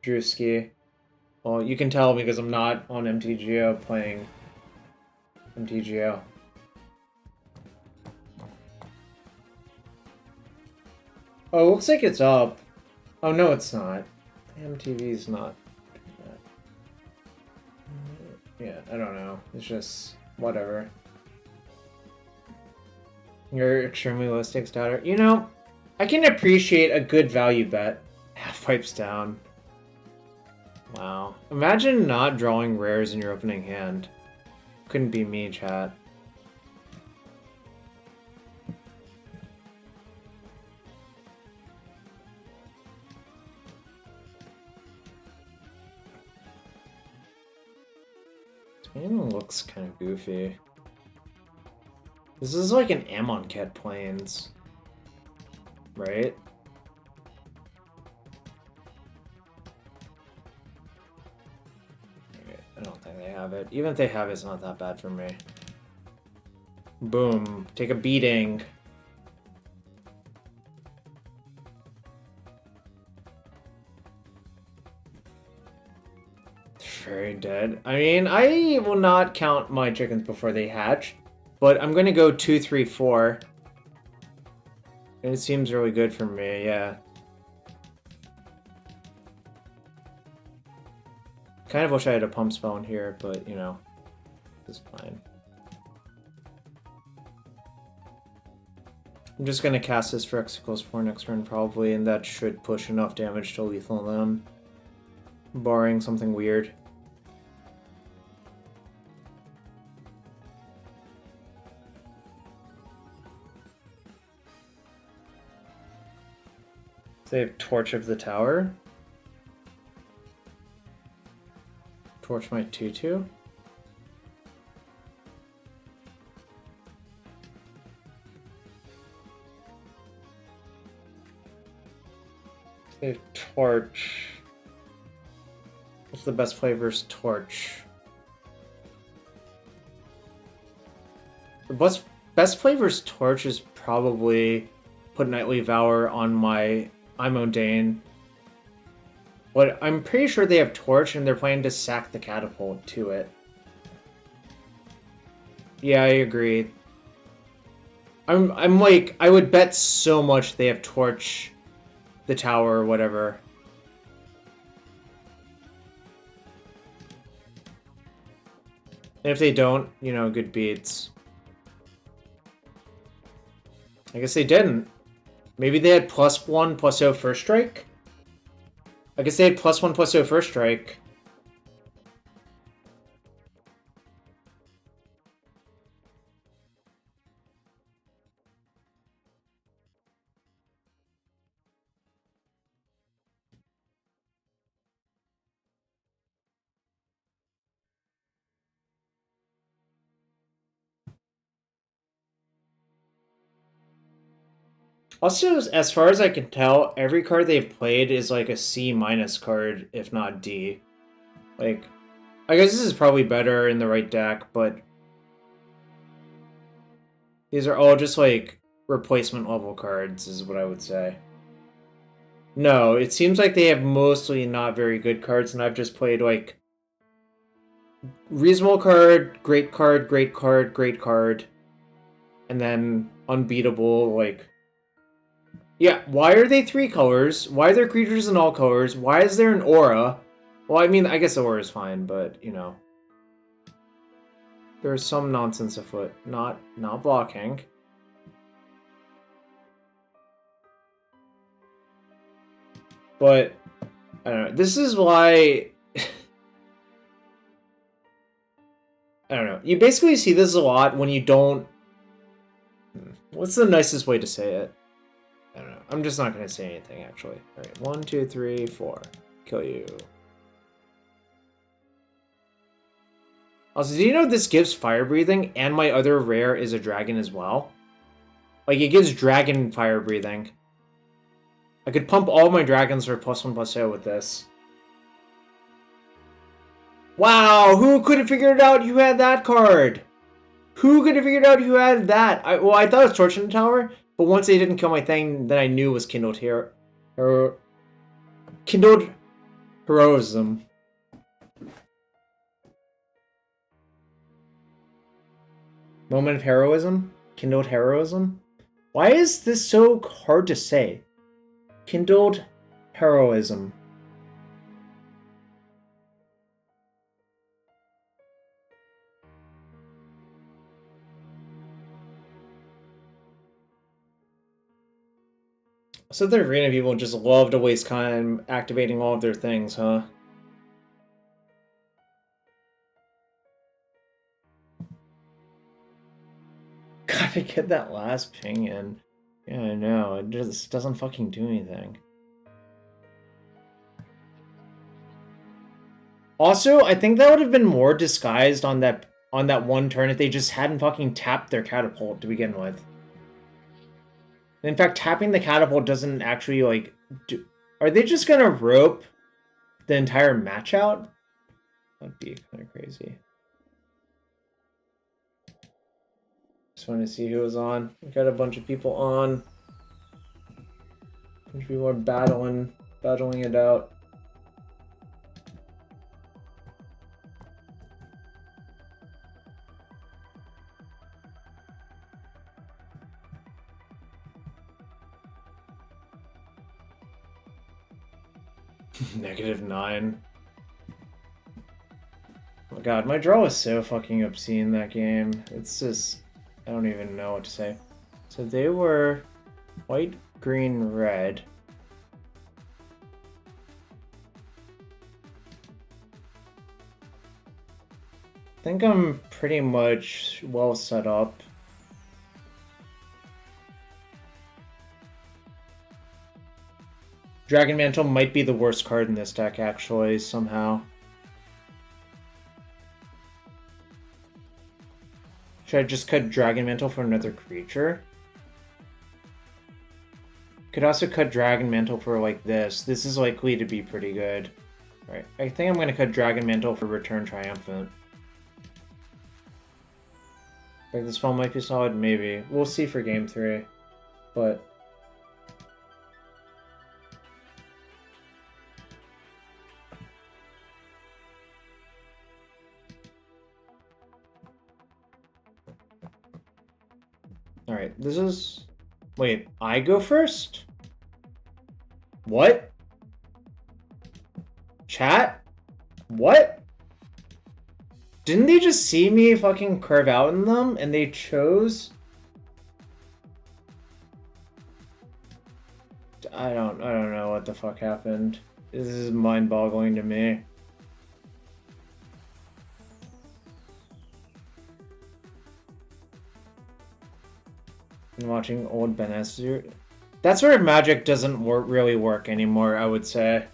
Drewski. Well, you can tell because I'm not on MTGO playing MTGO. Oh, it looks like it's up. Oh, no, it's not. MTV's not. Yeah, I don't know. It's just whatever. You're extremely low stakes doubter. You know, I can appreciate a good value bet. Half pipes down. Wow. Imagine not drawing rares in your opening hand. Couldn't be me, chat. This game looks kind of goofy. This is like an Amonkhet Plains. right? I don't think they have it. Even if they have it, it's not that bad for me. Boom. Take a beating. Very dead. I mean, I will not count my chickens before they hatch, but I'm gonna go 2, 3, 4. It seems really good for me, yeah. Kind of wish I had a pump spell in here, but, you know, it's fine. I'm just gonna cast this for X equals 4 next turn, probably, and that should push enough damage to lethal them. Barring something weird. They have Torch of the Tower. Torch my 2/2. They have Torch. What's the best play versus Torch? The best play versus Torch is probably put Nightly Vower on my Imodane. But I'm pretty sure they have Torch and they're planning to sack the catapult to it. Yeah, I agree. I'm like, I would bet so much they have Torch the tower or whatever. And if they don't, you know, good beats. I guess they didn't. Maybe they had +1/+0 first strike? I guess they had +1/+0 first strike. Also, as far as I can tell, every card they've played is like a C- card, if not D. Like, I guess this is probably better in the right deck, but these are all just like replacement level cards, is what I would say. No, it seems like they have mostly not very good cards, and I've just played like reasonable card, great card, great card, great card, and then unbeatable, like... Yeah, why are they 3 colors? Why are there creatures in all colors? Why is there an aura? Well, I mean, I guess aura is fine, but, you know. There's some nonsense afoot. Not blocking. But, I don't know. This is why... I don't know. You basically see this a lot when you don't... What's the nicest way to say it? I don't know. I'm just not going to say anything, actually. Alright, 1, 2, 3, 4. Kill you. Also, do you know this gives fire breathing, and my other rare is a dragon as well? Like, it gives dragon fire breathing. I could pump all my dragons for +1/+0 with this. Wow, who could have figured out you had that card? Who could have figured out you had that? Well, I thought it was Torch in the Tower, but once they didn't kill my thing, then I knew it was Kindled Kindled Heroism. Moment of Heroism? Kindled Heroism? Why is this so hard to say? Kindled Heroism. So the arena people just love to waste time activating all of their things, huh? Gotta get that last ping in. Yeah, I know. It just doesn't fucking do anything. Also, I think that would have been more disguised on that one turn if they just hadn't fucking tapped their catapult to begin with. In fact, tapping the catapult doesn't actually, like, do... Are they just gonna rope the entire match out? That'd be kind of crazy. Just wanted to see who was on. We got a bunch of people on. A bunch of people are battling it out. -9. Oh god, my draw is so fucking obscene that game. It's just... I don't even know what to say. So they were white, green, red. I think I'm pretty much well set up. Dragon Mantle might be the worst card in this deck, actually, somehow. Should I just cut Dragon Mantle for another creature? Could also cut Dragon Mantle for, like, this. This is likely to be pretty good. Right, I think I'm going to cut Dragon Mantle for Return Triumphant. Like, this spell might be solid, maybe. We'll see for game 3. But... Alright, this is... Wait, I go first? What? Chat? What? Didn't they just see me fucking curve out in them and they chose? I don't know what the fuck happened. This is mind-boggling to me. And watching old Ben Esther. That sort of magic doesn't really work anymore, I would say.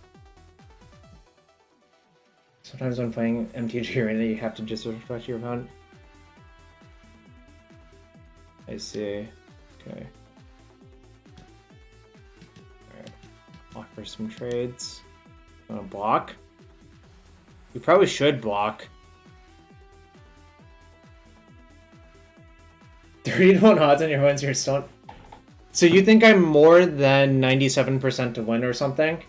Sometimes when playing MTG Arena, you have to disrespect your opponent. I see. Okay. Alright. Offer some trades. Wanna block? You probably should block. 3-1 odds on your wins, you're still... So you think I'm more than 97% to win or something?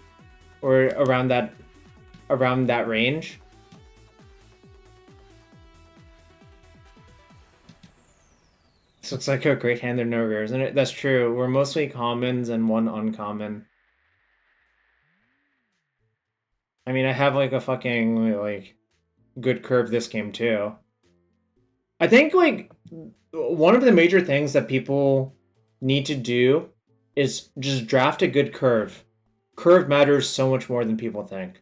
Or around that range? This looks like a great hand, there are no rares in it. That's true. We're mostly commons and one uncommon. I mean, I have like a fucking like good curve this game too. I think like one of the major things that people need to do is just draft a good curve. Curve matters so much more than people think.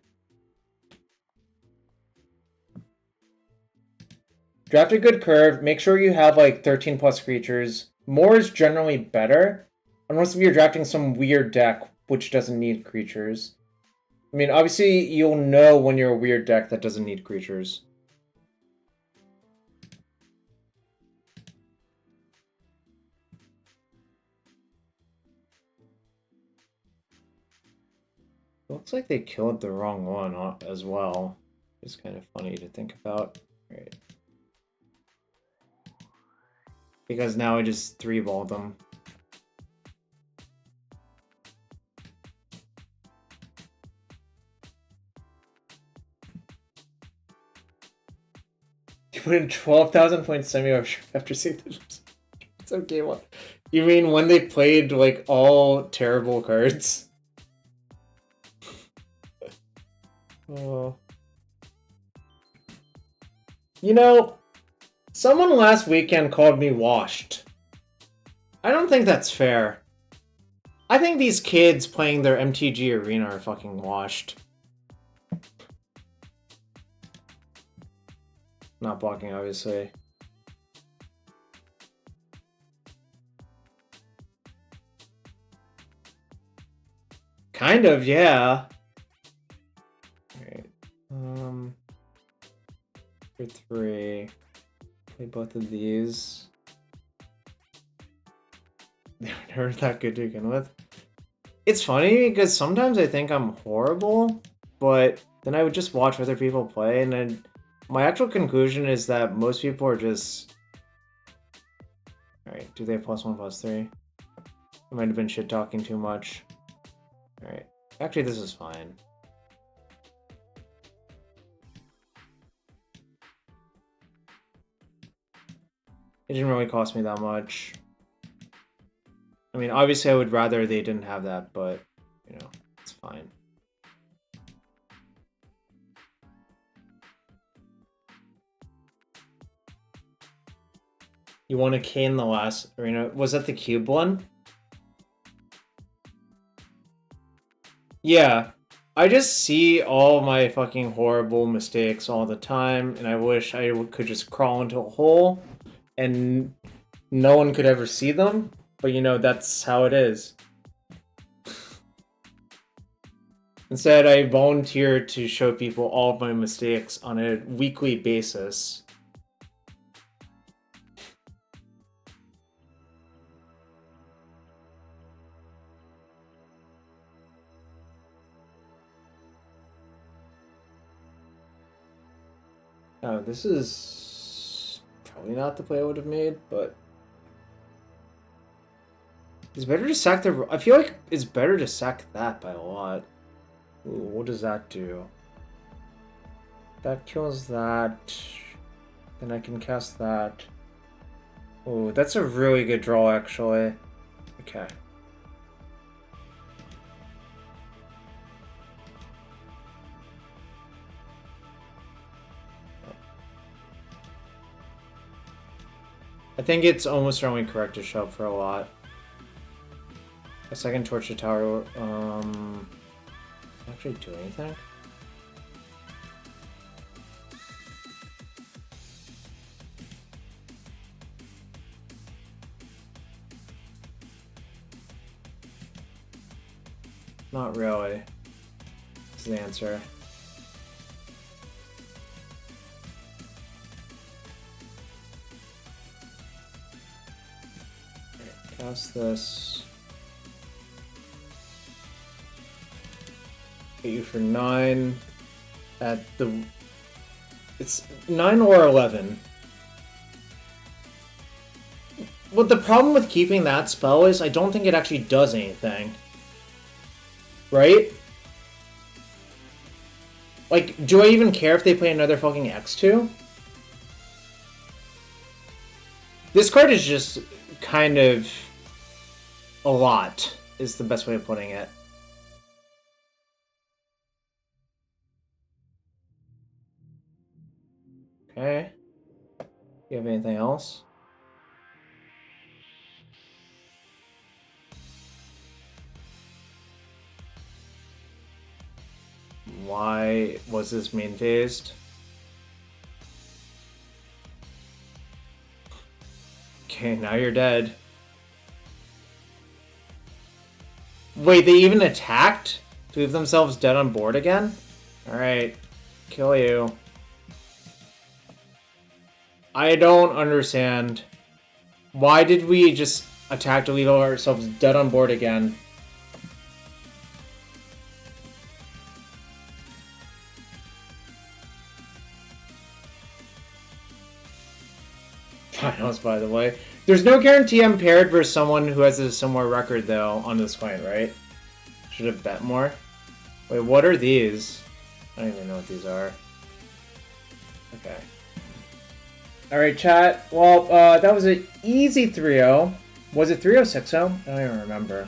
Draft a good curve. Make sure you have like 13 plus creatures. More is generally better, unless if you're drafting some weird deck which doesn't need creatures. I mean, obviously you'll know when you're a weird deck that doesn't need creatures. Looks like they killed the wrong one as well. It's kind of funny to think about. Right. Because now I just 3-balled them. You put in 12,000 points semi after seeing this. It's okay. What? You mean when they played like all terrible cards? Oh. You know, someone last weekend called me washed. I don't think that's fair. I think these kids playing their MTG Arena are fucking washed. Not blocking, obviously. Kind of, yeah. Alright. For 3. Play both of these. There are Never that good to begin with. It's funny because sometimes I think I'm horrible, but then I would just watch other people play, and then my actual conclusion is that most people are just... Alright, do they have +1/+3? I might have been shit-talking too much. Alright. Actually, this is fine. It didn't really cost me that much. I mean, obviously I would rather they didn't have that, but, you know, it's fine. You won a K in the last arena. Was that the cube one? Yeah. I just see all my fucking horrible mistakes all the time, and I wish I could just crawl into a hole and no one could ever see them. But, you know, that's how it is. Instead, I volunteer to show people all of my mistakes on a weekly basis. Oh, this is probably not the play I would have made, but... It's better to sack the... I feel like it's better to sack that by a lot. Ooh, what does that do? That kills that. Then I can cast that. Ooh, that's a really good draw, actually. Okay. I think it's almost certainly correct to shove for a lot. A second torch to tower, actually do anything? Not really. Is the answer. Right, cast this. Get you for 9 at the... It's 9 or 11. But the problem with keeping that spell is I don't think it actually does anything. Right? Like, do I even care if they play another fucking X2? This card is just kind of a lot, is the best way of putting it. Okay. You have anything else? Why was this main phased? Okay, now you're dead. Wait, they even attacked? To leave themselves dead on board again? Alright. Kill you. I don't understand. Why did we just attack to leave ourselves dead on board again? Finals, by the way. There's no guarantee I'm paired versus someone who has a similar record, though, on this point, right? Should have bet more. Wait, what are these? I don't even know what these are. Okay. Alright, chat. Well, that was an easy 3-0. Was it 3-0, 6-0? I don't even remember.